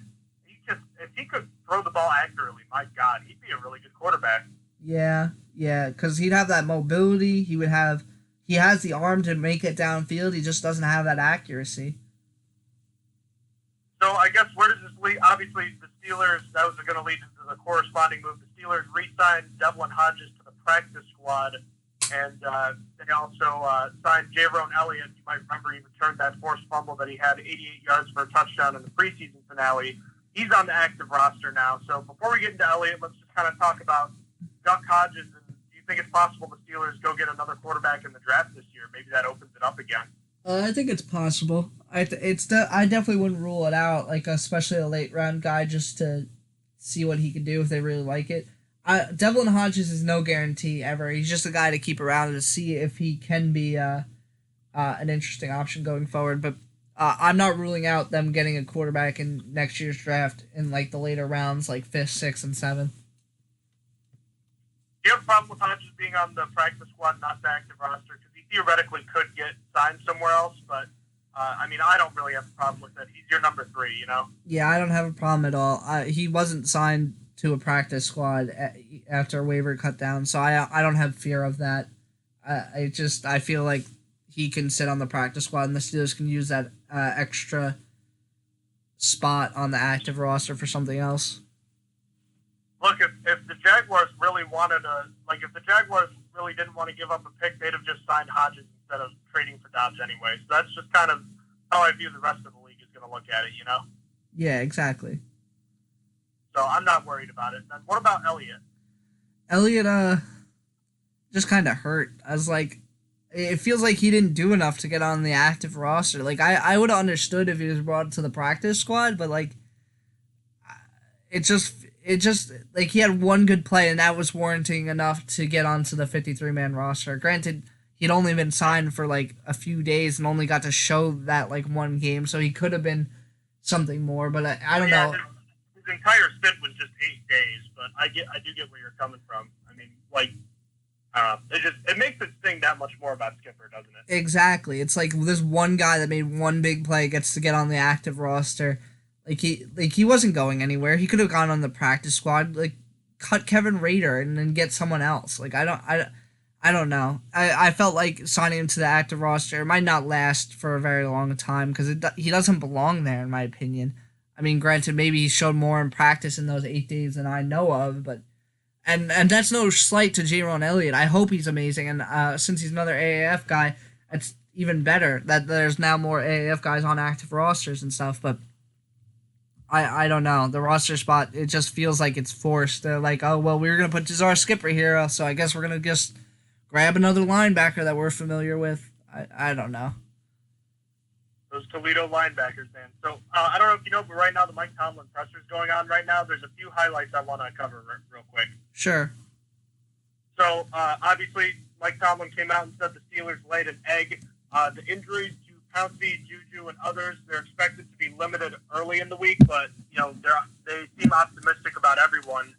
If he could throw the ball accurately, my God, he'd be a really good quarterback. Yeah, because he'd have that mobility. He has the arm to make it downfield. He just doesn't have that accuracy. So I guess where does this lead? Obviously, the Steelers, that was going to lead into the corresponding move. The Steelers re-signed Devlin Hodges to the practice squad, and they also signed Jaron Elliott. You might remember he returned that forced fumble that he had 88 yards for a touchdown in the preseason finale. He's on the active roster now. So before we get into Elliott, let's just kind of talk about Duck Hodges. And do you think it's possible the Steelers go get another quarterback in the draft this year? Maybe that opens it up again. I think it's possible. I definitely wouldn't rule it out, like especially a late round guy, just to see what he can do if they really like it. Devlin Hodges is no guarantee ever. He's just a guy to keep around to see if he can be an interesting option going forward. But I'm not ruling out them getting a quarterback in next year's draft in like the later rounds, like 5th, 6th, and 7th. Do you have a problem with Hodges being on the practice squad, not the active roster? Because he theoretically could get signed somewhere else, but I don't really have a problem with it. He's your number 3, you know? Yeah, I don't have a problem at all. He wasn't signed to a practice squad after a waiver cut down, so I don't have fear of that. I feel like he can sit on the practice squad, and the Steelers can use that extra spot on the active roster for something else. Look, if the Jaguars really if the Jaguars really didn't want to give up a pick, they'd have just signed Hodges instead of trading for Dobbs anyway. So that's just kind of how I view the rest of the league is going to look at it, you know? Yeah, exactly. So I'm not worried about it. Then what about Elliott? Elliott, just kind of hurt. I was like, it feels like he didn't do enough to get on the active roster. Like, I would have understood if he was brought to the practice squad, but, like, it just like he had one good play and that was warranting enough to get onto the 53-man roster. Granted, he'd only been signed for like a few days and only got to show that like one game, so he could have been something more, but I don't know. His entire stint was just 8 days, but I do get where you're coming from. I mean, like, it makes it sting that much more about Skipper, doesn't it? Exactly. It's like this one guy that made one big play gets to get on the active roster. Like he wasn't going anywhere. He could have gone on the practice squad. Like, cut Kevin Rader and then get someone else. Like, I don't know. I felt like signing him to the active roster might not last for a very long time because he doesn't belong there, in my opinion. I mean, granted, maybe he showed more in practice in those 8 days than I know of, but and that's no slight to Jaron Elliott. I hope he's amazing, and since he's another AAF guy, it's even better that there's now more AAF guys on active rosters and stuff, but I don't know. The roster spot, it just feels like it's forced. They're like, oh, well, we were going to put Jazar Skipper here, so I guess we're going to just grab another linebacker that we're familiar with. I don't know. Those Toledo linebackers, man. So I don't know if you know, but right now the Mike Tomlin presser is going on right now. There's a few highlights I want to cover real quick. Sure. So obviously Mike Tomlin came out and said the Steelers laid an egg. The injuries to Pouncey, Juju, and others, they're expected to be limited early in the week, but they seem optimistic about everyone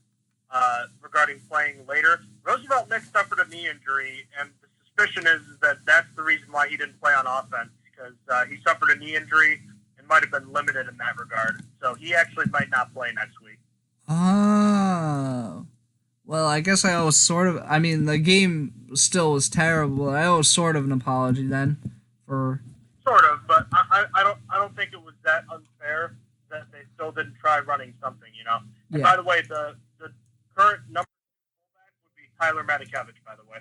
regarding playing later. Roosevelt Nick suffered a knee injury, and the suspicion is that that's the reason why he didn't play on offense, because he suffered a knee injury and might have been limited in that regard. So he actually might not play next week. Oh. Well, I guess I owe the game still was terrible. I owe sort of an apology then for... Sort of, but I don't think it was that unfair that they still didn't try running something, you know. And Yeah. by the way, the current number fullback would be Tyler Matakevich, by the way.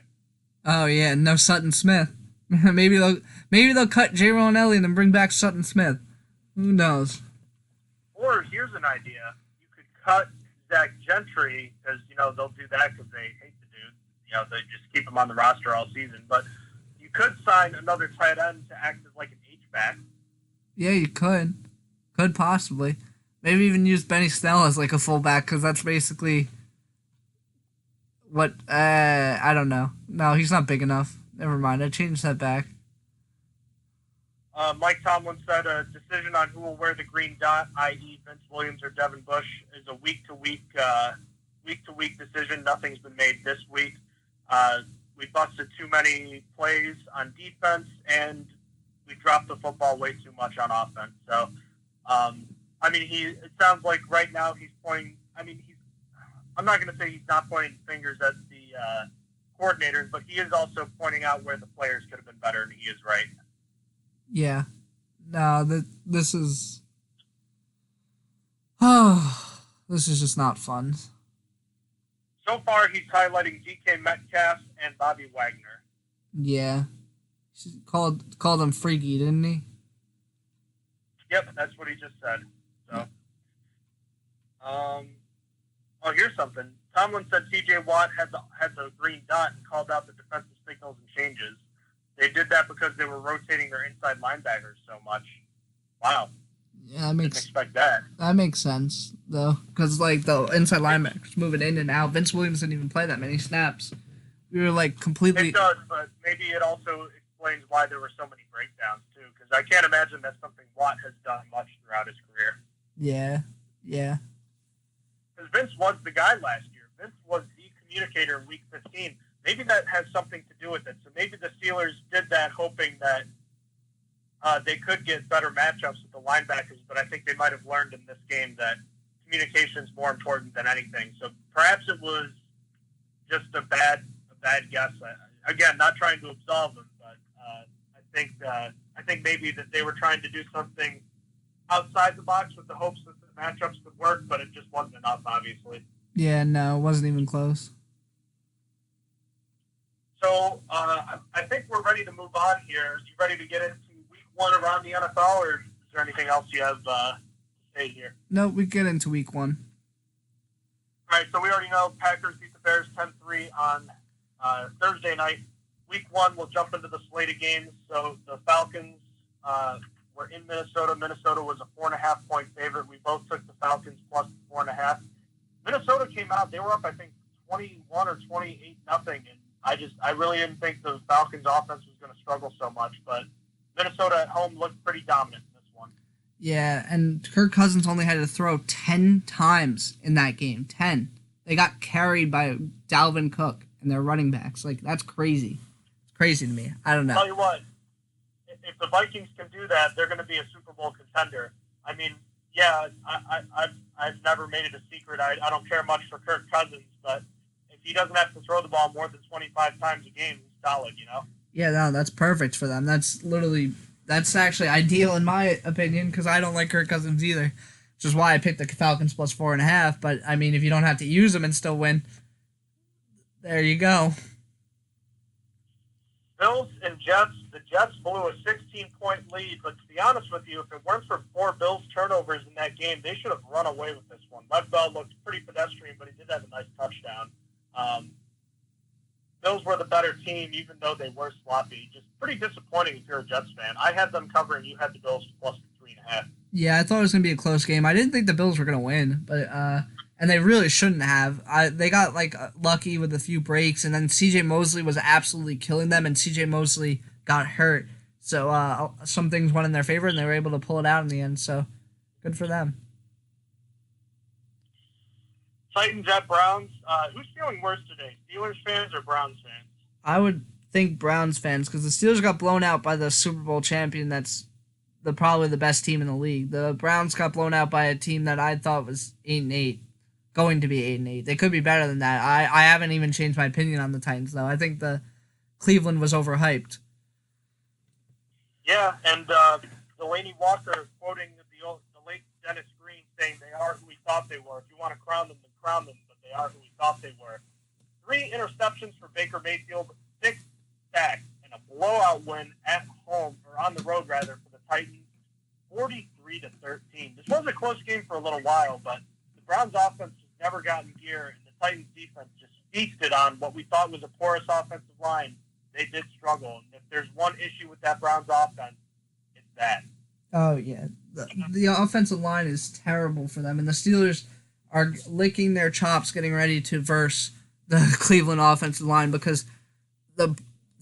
Oh yeah, no Sutton Smith. maybe they'll cut J. Ron Elliott and bring back Sutton Smith. Who knows? Or here's an idea: you could cut Zach Gentry, because they'll do that because they hate the dude. They just keep him on the roster all season. But you could sign another tight end to act as like an H-back. Yeah, you could. Could possibly. Maybe even use Benny Snell as like a fullback, because that's basically what... I don't know. No, he's not big enough. Never mind, I changed that back. Mike Tomlin said a decision on who will wear the green dot, i.e. Vince Williams or Devin Bush, is a week-to-week decision. Nothing's been made this week. We busted too many plays on defense, and we dropped the football way too much on offense. So, it sounds like right now he's pointing. I'm not going to say he's not pointing fingers at the coordinators, but he is also pointing out where the players could have been better, and he is right. Yeah. No, this is... Oh, this is just not fun. So far, he's highlighting DK Metcalf and Bobby Wagner. Yeah. He called him freaky, didn't he? Yep, that's what he just said. So, here's something. Tomlin said T.J. Watt had the green dot and called out the defensive signals and changes. They did that because they were rotating their inside linebackers so much. Wow. Yeah, Didn't expect that. That makes sense, though, because like the inside linebackers moving in and out. Vince Williams didn't even play that many snaps. We were like completely... It does, but maybe it also explains why there were so many breakdowns, too, because I can't imagine that's something Watt has done much throughout his career. Yeah. Because Vince was the guy last year. Vince was the communicator in Week 15. Maybe that has something to do with it. So maybe the Steelers did that hoping that they could get better matchups with the linebackers, but I think they might have learned in this game that communication is more important than anything. So perhaps it was just a bad guess. Again, not trying to absolve them, but I think maybe that they were trying to do something outside the box with the hopes that the matchups would work, but it just wasn't enough, obviously. Yeah, no, it wasn't even close. So I think we're ready to move on here. You ready to get into Week 1 around the NFL, or is there anything else you have to say here? No, we get into Week 1. All right, so we already know Packers beat the Bears 10-3 on Thursday night. Week 1, we'll jump into the slate of games. So the Falcons were in Minnesota. Minnesota was a 4.5-point favorite. We both took the Falcons plus 4.5. Minnesota came out. They were up, I think, 21 or 28-0, and I really didn't think the Falcons' offense was going to struggle so much, but Minnesota at home looked pretty dominant in this one. Yeah, and Kirk Cousins only had to throw 10 times in that game. 10. They got carried by Dalvin Cook and their running backs. Like, that's crazy. It's crazy to me. I don't know. Tell you what, if the Vikings can do that, they're going to be a Super Bowl contender. I mean, yeah, I've never made it a secret. I don't care much for Kirk Cousins, but if he doesn't have to throw the ball more than 25 times a game, he's solid, you know? Yeah, no, that's perfect for them. That's actually ideal in my opinion, because I don't like Kirk Cousins either, which is why I picked the Falcons plus 4.5. But I mean, if you don't have to use them and still win, there you go. Bills and Jets. The Jets blew a 16-point lead, but to be honest with you, if it weren't for 4 Bills turnovers in that game, they should have run away with this one. Lev Bell looked pretty pedestrian, but he did have a nice touchdown. Bills were the better team, even though they were sloppy. Just pretty disappointing if you're a Jets fan. I had them covering. You had the Bills plus 3.5. Yeah, I thought it was going to be a close game. I didn't think the Bills were going to win, but and they really shouldn't have. They got lucky with a few breaks, and then C.J. Mosley was absolutely killing them, and C.J. Mosley got hurt. So some things went in their favor, and they were able to pull it out in the end. So good for them. Titans at Browns. Who's feeling worse today, Steelers fans or Browns fans? I would think Browns fans, because the Steelers got blown out by the Super Bowl champion that's probably the best team in the league. The Browns got blown out by a team that I thought was 8-8, going to be 8-8. They could be better than that. I haven't even changed my opinion on the Titans, though. I think the Cleveland was overhyped. Yeah, and Delaney Walker quoting the late Dennis Green saying they are who we thought they were. If you want to crown them, then crown them, but they are who we thought they were. 3 interceptions for Baker Mayfield, 6 sacks, and a blowout win at home, or on the road rather, for the Titans, 43-13. This was a close game for a little while, but the Browns offense has never gotten gear, and the Titans defense just feasted on what we thought was a porous offensive line. They did struggle, and if there's one issue with that Browns offense, it's that. Oh, yeah. The offensive line is terrible for them, and the Steelers are licking their chops getting ready to verse the Cleveland offensive line, because the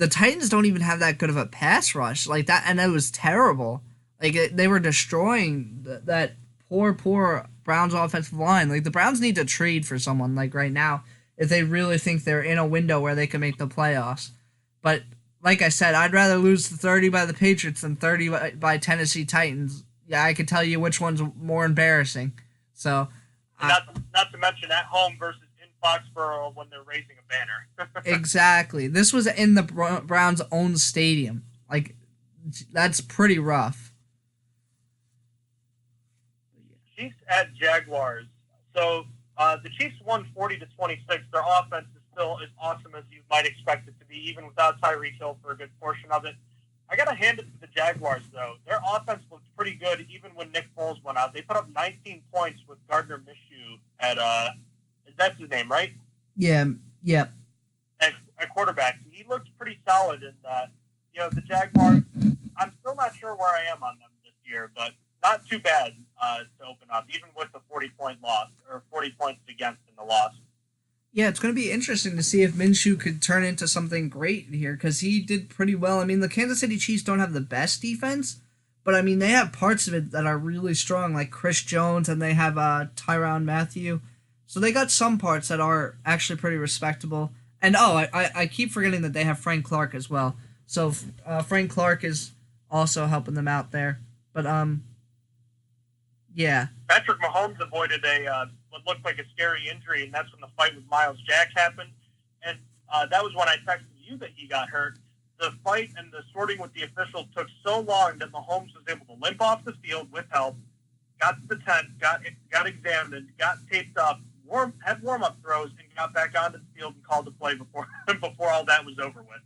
Titans don't even have that good of a pass rush like that, and it was terrible. They were destroying that poor Browns offensive line. The Browns need to trade for someone right now if they really think they're in a window where they can make the playoffs. But like I said, I'd rather lose 30 by the Patriots than 30 by Tennessee Titans. Yeah, I could tell you which one's more embarrassing. So, not to mention at home versus in Foxborough when they're raising a banner. Exactly. This was in the Browns' own stadium. That's pretty rough. Chiefs at Jaguars. So the Chiefs won 40-26. Their offense is still as awesome as you might expect it to be, even without Tyreek Hill for a good portion of it. I got to hand it to the Jaguars, though. Their offense looked pretty good even when Nick Foles went out. They put up 19 points with Gardner Minshew at, that's his name, right? Yeah. At quarterback. He looked pretty solid. And, the Jaguars, I'm still not sure where I am on them this year, but not too bad to open up, even with the 40-point loss, or 40 points against in the loss. Yeah, it's going to be interesting to see if Minshew could turn into something great here, because he did pretty well. I mean, the Kansas City Chiefs don't have the best defense, but, I mean, they have parts of it that are really strong, like Chris Jones, and they have Tyrann Mathieu. So they got some parts that are actually pretty respectable. And, I keep forgetting that they have Frank Clark as well. So Frank Clark is also helping them out there. But, yeah. Patrick Mahomes avoided what looked like a scary injury, and that's when the fight with Miles Jack happened. And that was when I texted you that he got hurt. The fight and the sorting with the officials took so long that Mahomes was able to limp off the field with help, got to the tent, got examined, got taped up, had warm-up throws, and got back onto the field and called the play before all that was over with.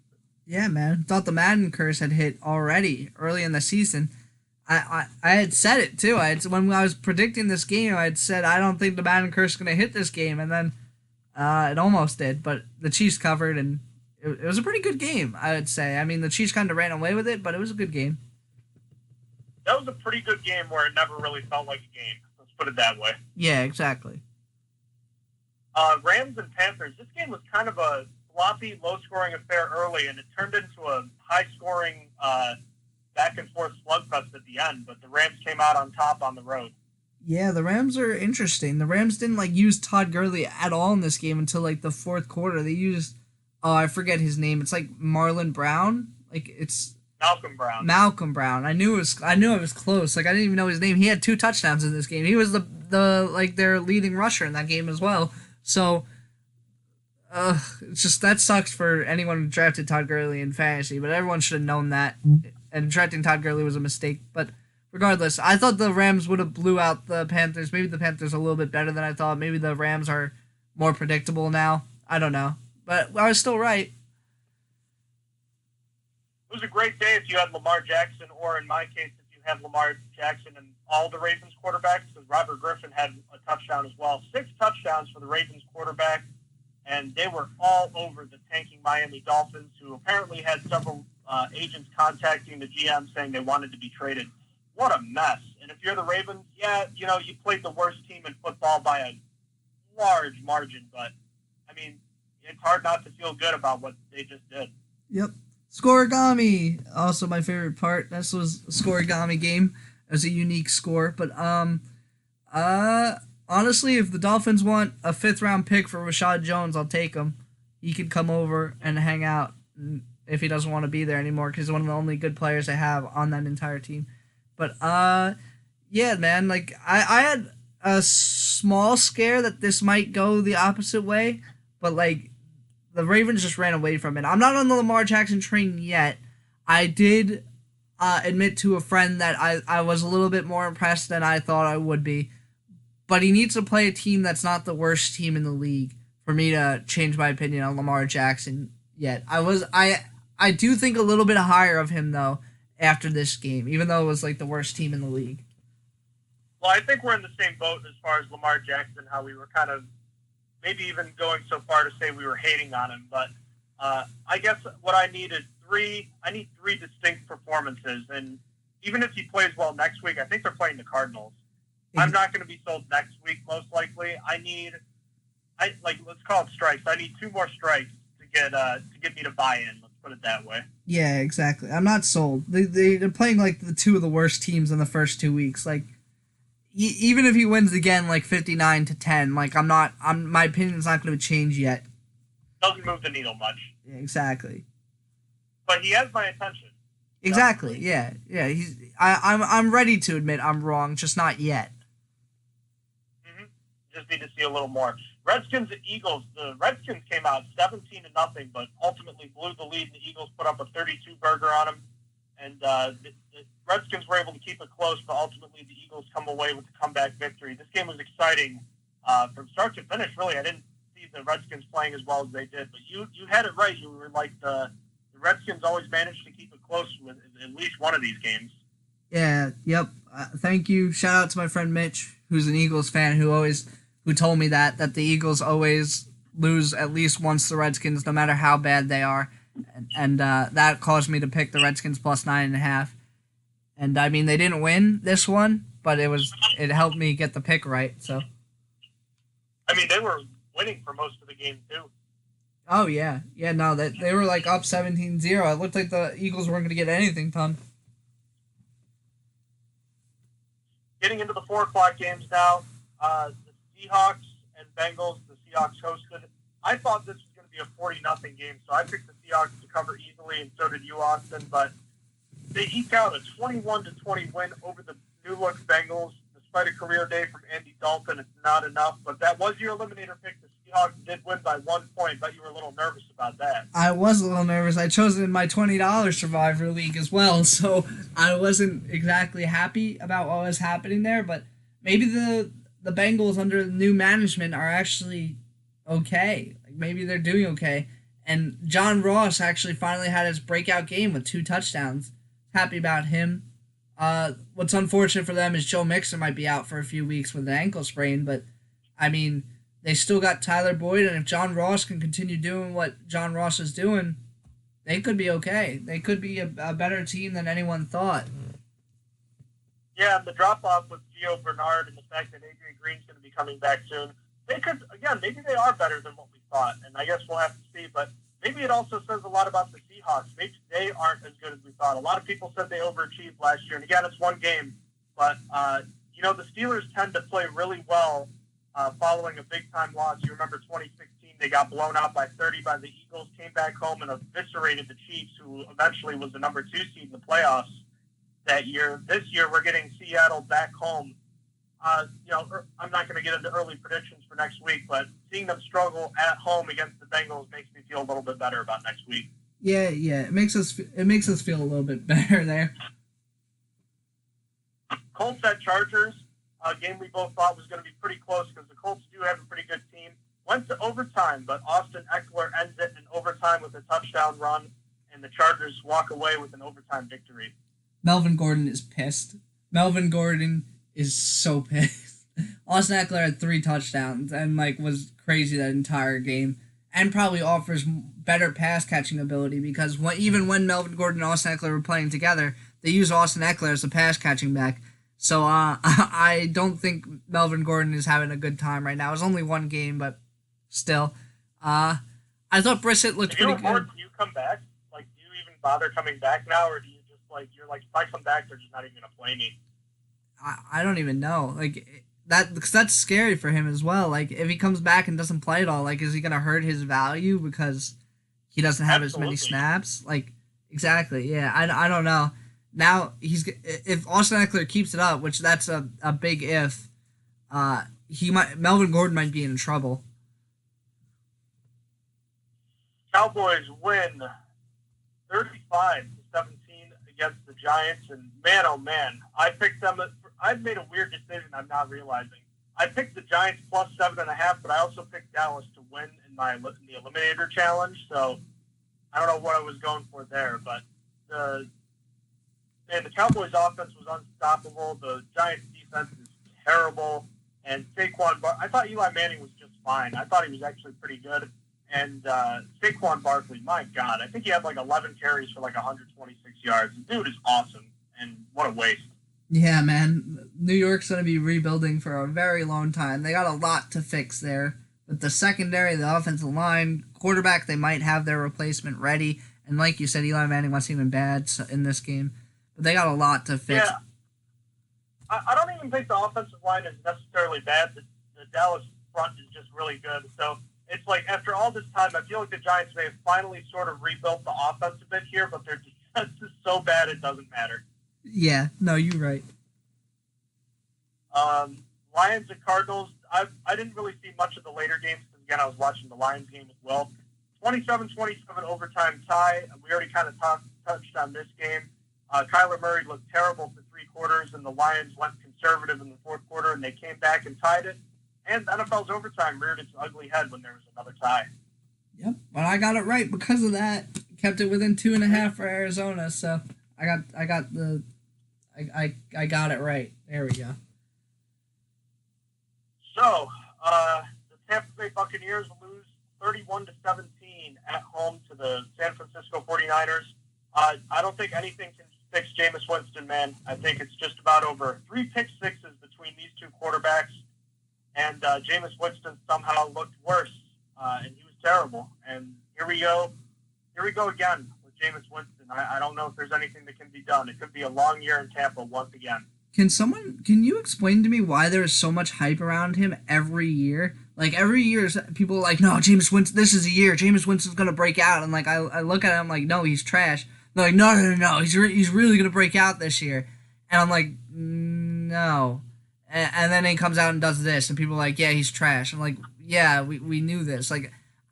Yeah, man. Thought the Madden curse had hit already early in the season. I had said it, too. When I was predicting this game, I had said, I don't think the Madden curse is going to hit this game, and then it almost did, but the Chiefs covered, and it was a pretty good game, I would say. I mean, the Chiefs kind of ran away with it, but it was a good game. That was a pretty good game where it never really felt like a game. Let's put it that way. Yeah, exactly. Rams and Panthers. This game was kind of a sloppy, low-scoring affair early, and it turned into a high-scoring back-and-forth slugfest at the end, but the Rams came out on top on the road. Yeah, the Rams are interesting. The Rams didn't, use Todd Gurley at all in this game until, the fourth quarter. They used, I forget his name. It's, Marlon Brown? It's... Malcolm Brown. I knew I was close. I didn't even know his name. He had 2 touchdowns in this game. He was their leading rusher in that game as well. So, it's just, that sucks for anyone who drafted Todd Gurley in fantasy, but everyone should have known that. And drafting Todd Gurley was a mistake. But regardless, I thought the Rams would have blew out the Panthers. Maybe the Panthers are a little bit better than I thought. Maybe the Rams are more predictable now. I don't know. But I was still right. It was a great day if you had Lamar Jackson, or in my case, if you had Lamar Jackson and all the Ravens quarterbacks, because Robert Griffin had a touchdown as well. 6 touchdowns for the Ravens quarterback. and they were all over the tanking Miami Dolphins, who apparently had several agents contacting the GM saying they wanted to be traded. What a mess. And if you're the Ravens, yeah, you played the worst team in football by a large margin, but, I mean, it's hard not to feel good about what they just did. Yep. Scoregami, also my favorite part. This was a scoregami game. It was a unique score, but honestly, if the Dolphins want a 5th-round pick for Rashad Jones, I'll take him. He could come over and hang out if he doesn't want to be there anymore, because he's one of the only good players they have on that entire team. But yeah, man, like I had a small scare that this might go the opposite way, but like, the Ravens just ran away from it. I'm not on the Lamar Jackson train yet. I did admit to a friend that I was a little bit more impressed than I thought I would be. But he needs to play a team that's not the worst team in the league for me to change my opinion on Lamar Jackson yet. I do think a little bit higher of him, though, after this game, even though it was like the worst team in the league. Well, I think we're in the same boat as far as Lamar Jackson, how we were kind of maybe even going so far to say we were hating on him, but I guess what I need is three distinct performances, and even if he plays well next week, I think they're playing the Cardinals. I'm not going to be sold next week, most likely. Let's call it strikes. I need 2 more strikes to get me to buy in. Let's put it that way. Yeah, exactly. I'm not sold. They're playing like the 2 of the worst teams in the first 2 weeks. Like, even if he wins again, like 59-10, like my opinion's not going to change yet. Doesn't move the needle much. Yeah, exactly. But he has my attention. Exactly. Yeah. I'm ready to admit I'm wrong, just not yet. Mm-hmm. Just need to see a little more. Redskins and Eagles. The Redskins came out 17-0, but ultimately blew the lead, and the Eagles put up a 32-burger on them. And the Redskins were able to keep it close, but ultimately the Eagles come away with the comeback victory. This game was exciting from start to finish, really. I didn't see the Redskins playing as well as they did, but you had it right. You were like the Redskins always managed to keep it close with at least one of these games. Yeah, yep. Thank you. Shout out to my friend Mitch, who's an Eagles fan, who told me that the Eagles always lose at least once the Redskins, no matter how bad they are. And that caused me to pick the Redskins plus 9.5. And I mean, they didn't win this one, but it helped me get the pick right. So, I mean, they were winning for most of the game too. Oh yeah, no, they were like up 17-0. It looked like the Eagles weren't going to get anything done. Getting into the 4:00 games now, the Seahawks and Bengals. The Seahawks hosted. I thought this was going to be a 40-0 game, so I picked the Seahawks to cover easily, and so did you, Austin. But they eked out a 21-20 win over the new-look Bengals. Despite a career day from Andy Dalton, it's not enough. But that was your eliminator pick. The Seahawks did win by 1 point, but you were a little nervous about that. I was a little nervous. I chose it in my $20 Survivor League as well, so I wasn't exactly happy about what was happening there. But maybe the Bengals under the new management are actually okay. Like, maybe they're doing okay. And John Ross actually finally had his breakout game with 2 touchdowns. Happy about him. What's unfortunate for them is Joe Mixon might be out for a few weeks with an ankle sprain, but I mean, they still got Tyler Boyd, and if John Ross can continue doing what John Ross is doing, they could be okay. They could be a better team than anyone thought. Yeah, and the drop-off with Gio Bernard and the fact that Adrian Green's going to be coming back soon, they could, again, maybe they are better than what we thought, and I guess we'll have to see, but maybe it also says a lot about the Seahawks. Maybe they aren't as good as we thought. A lot of people said they overachieved last year, and again, it's one game, but, the Steelers tend to play really well following a big-time loss. You remember 2016, they got blown out by 30 by the Eagles, came back home and eviscerated the Chiefs, who eventually was the number 2 seed in the playoffs that year. This year, we're getting Seattle back home. I'm not going to get into early predictions for next week, but seeing them struggle at home against the Bengals makes me feel a little bit better about next week. Yeah, it makes us feel a little bit better there. Colts at Chargers, a game we both thought was going to be pretty close because the Colts do have a pretty good team. Went to overtime, but Austin Eckler ends it in overtime with a touchdown run, and the Chargers walk away with an overtime victory. Melvin Gordon is pissed. Melvin Gordon is so pissed. Austin Eckler had 3 touchdowns and was crazy that entire game. and probably offers better pass catching ability because even when Melvin Gordon and Austin Eckler were playing together, they use Austin Eckler as the pass catching back. So I don't think Melvin Gordon is having a good time right now. It was only one game, but still. I thought Brissett looked pretty good. Do you come back? Like, do you even bother coming back now, or do you just you're like, if I come back, they're just not even gonna play me? I don't even know. Like that, because that's scary for him as well. Like if he comes back and doesn't play at all, like is he gonna hurt his value because he doesn't have as many snaps? Like exactly, yeah. I don't know. Now if Austin Eckler keeps it up, which that's a big if, Melvin Gordon might be in trouble. Cowboys win 35-17 against the Giants, and man, oh man, I picked them. I've made a weird decision I'm not realizing. I picked the Giants plus 7.5, but I also picked Dallas to win in the Eliminator Challenge. So I don't know what I was going for there, but the Cowboys offense was unstoppable. The Giants defense is terrible, and I thought Eli Manning was just fine. I thought he was actually pretty good. And Saquon Barkley, my God, I think he had 11 carries for 126 yards. The dude is awesome, and what a waste. Yeah, man. New York's going to be rebuilding for a very long time. They got a lot to fix there. With the secondary, the offensive line, quarterback, they might have their replacement ready. And like you said, Eli Manning wasn't even bad in this game. But they got a lot to fix. Yeah. I don't even think the offensive line is necessarily bad. The Dallas front is just really good. So it's after all this time, I feel like the Giants may have finally sort of rebuilt the offense a bit here, but their defense is so bad it doesn't matter. Yeah, no, you're right. Lions and Cardinals, I didn't really see much of the later games because, again, I was watching the Lions game as well. 27-27 overtime tie. We already kind of touched on this game. Kyler Murray looked terrible for 3 quarters, and the Lions went conservative in the 4th quarter, and they came back and tied it. And NFL's overtime reared its ugly head when there was another tie. Yep, well, I got it right because of that. Kept it within 2.5 for Arizona, so I got it right. There we go. So, the Tampa Bay Buccaneers lose 31-17 at home to the San Francisco 49ers. I don't think anything can fix Jameis Winston, man. I think it's just about over. 3 pick sixes between these two quarterbacks, and Jameis Winston somehow looked worse, and he was terrible. And here we go again with Jameis Winston. I don't know if there's anything that can be done. It could be a long year in Tampa once again. Can you explain to me why there is so much hype around him every year? Every year, people are like, no, Jameis Winston, this is a year. Jameis Winston's going to break out. And, I look at him like, no, he's trash. They're like, no, he's really going to break out this year. And I'm like, no. And then he comes out and does this. And people are like, yeah, he's trash. I'm like, yeah, we knew this.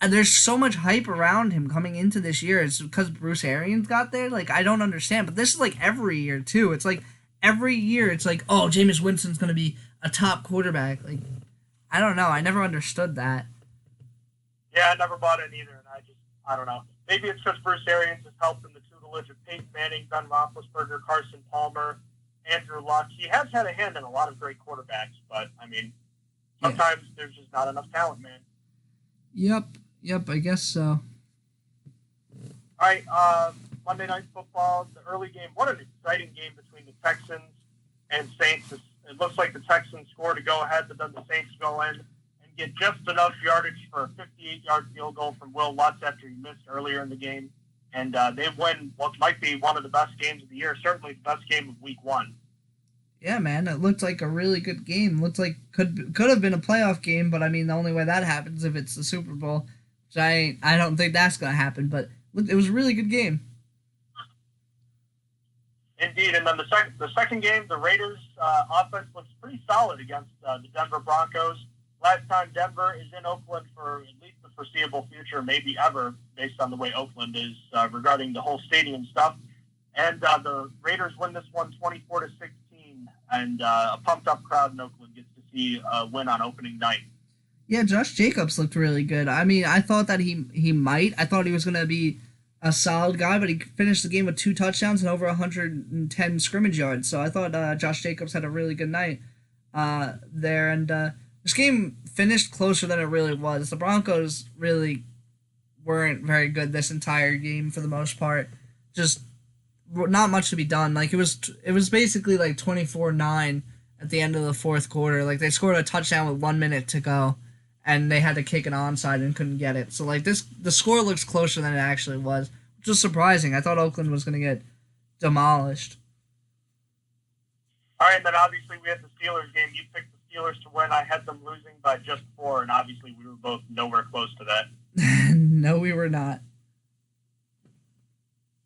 There's so much hype around him coming into this year. It's because Bruce Arians got there. I don't understand. But this is, every year, too. It's every year, it's oh, Jameis Winston's going to be a top quarterback. I don't know. I never understood that. Yeah, I never bought it either, and I don't know. Maybe it's because Bruce Arians has helped in the tutelage of Peyton Manning, Ben Roethlisberger, Carson Palmer, Andrew Luck. He has had a hand in a lot of great quarterbacks, but, sometimes there's just not enough talent, man. Yep, I guess so. All right, Monday Night Football, the early game. What an exciting game between the Texans and Saints. It looks like the Texans score to go ahead, but then the Saints go in and get just enough yardage for a 58-yard field goal from Will Lutz after he missed earlier in the game. And they win what might be one of the best games of the year, certainly the best game of Week 1. Yeah, man, it looked like a really good game. Looked like could have been a playoff game, but the only way that happens is if it's the Super Bowl. Which I don't think that's going to happen, but it was a really good game. Indeed, and then the second game, the Raiders' offense looks pretty solid against the Denver Broncos. Last time Denver is in Oakland for at least the foreseeable future, maybe ever, based on the way Oakland is regarding the whole stadium stuff. And the Raiders win this one 24-16, and a pumped-up crowd in Oakland gets to see a win on opening night. Yeah, Josh Jacobs looked really good. I thought that he might. I thought he was going to be a solid guy, but he finished the game with 2 touchdowns and over 110 scrimmage yards. So I thought Josh Jacobs had a really good night there. And this game finished closer than it really was. The Broncos really weren't very good this entire game for the most part. Just not much to be done. Like, it was basically like 24-9 at the end of the fourth quarter. Like, they scored a touchdown with 1 minute to go, and they had to kick an onside and couldn't get it. So, like, the score looks closer than it actually was, which was surprising. I thought Oakland was going to get demolished. All right, and then obviously we had the Steelers game. You picked the Steelers to win. I had them losing by just 4, and obviously we were both nowhere close to that. No, we were not.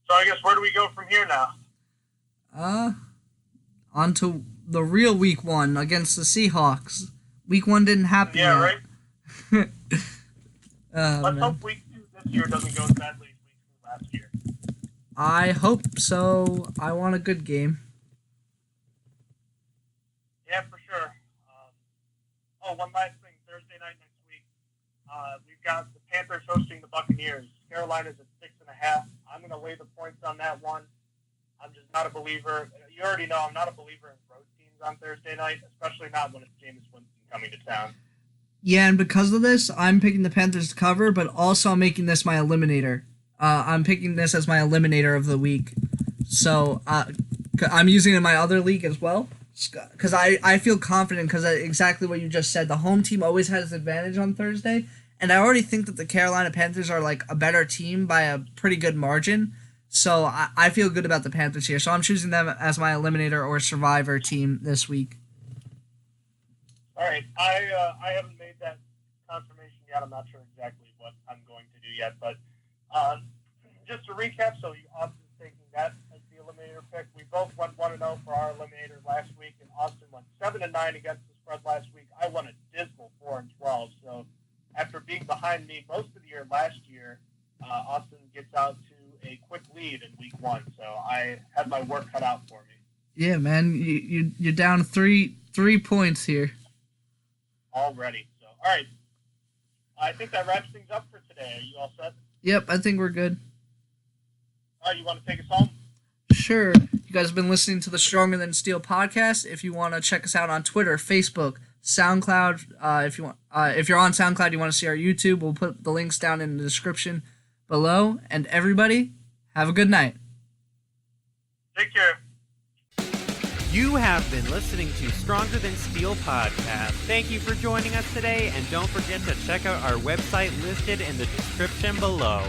So I guess where do we go from here now? On to the real week 1 against the Seahawks. Week 1 didn't happen Yeah, yet. right? Let's hope week 2 this year doesn't go as badly as week 2 last year. I hope so. I want a good game. Yeah, for sure. One last thing. Thursday night next week, we've got the Panthers hosting the Buccaneers. Carolina's at 6.5. I'm going to lay the points on that one. I'm just not a believer. You already know I'm not a believer in road teams on Thursday night, especially not when it's Jameis Winston coming to town. Yeah, and because of this, I'm picking the Panthers to cover, but also I'm making this my eliminator. I'm picking this as my eliminator of the week. So I'm using it in my other league as well. Because I feel confident because exactly what you just said. The home team always has advantage on Thursday. And I already think that the Carolina Panthers are like a better team by a pretty good margin. So I feel good about the Panthers here. So I'm choosing them as my eliminator or survivor team this week. All right. I haven't made that confirmation yet. I'm not sure exactly what I'm going to do yet. But just to recap, so Austin's taking that as the eliminator pick. We both went 1-0 for our eliminator last week, and Austin went 7-9 against the spread last week. I won a dismal 4-12. So after being behind me most of the year last year, Austin gets out to a quick lead in week 1. So I had my work cut out for me. Yeah, man, you're down three points here already. So all right, I think that wraps things up for today. Are you all set? Yep, I think we're good. All right, you want to take us home? Sure. You guys have been listening to the Stronger Than Steel podcast. If you want to check us out on Twitter, Facebook, SoundCloud, if you're on SoundCloud, you want to see our YouTube, we'll put the links down in the description below. And everybody, have a good night. Take care. You have been listening to Stronger Than Steel podcast. Thank you for joining us today, and don't forget to check out our website listed in the description below.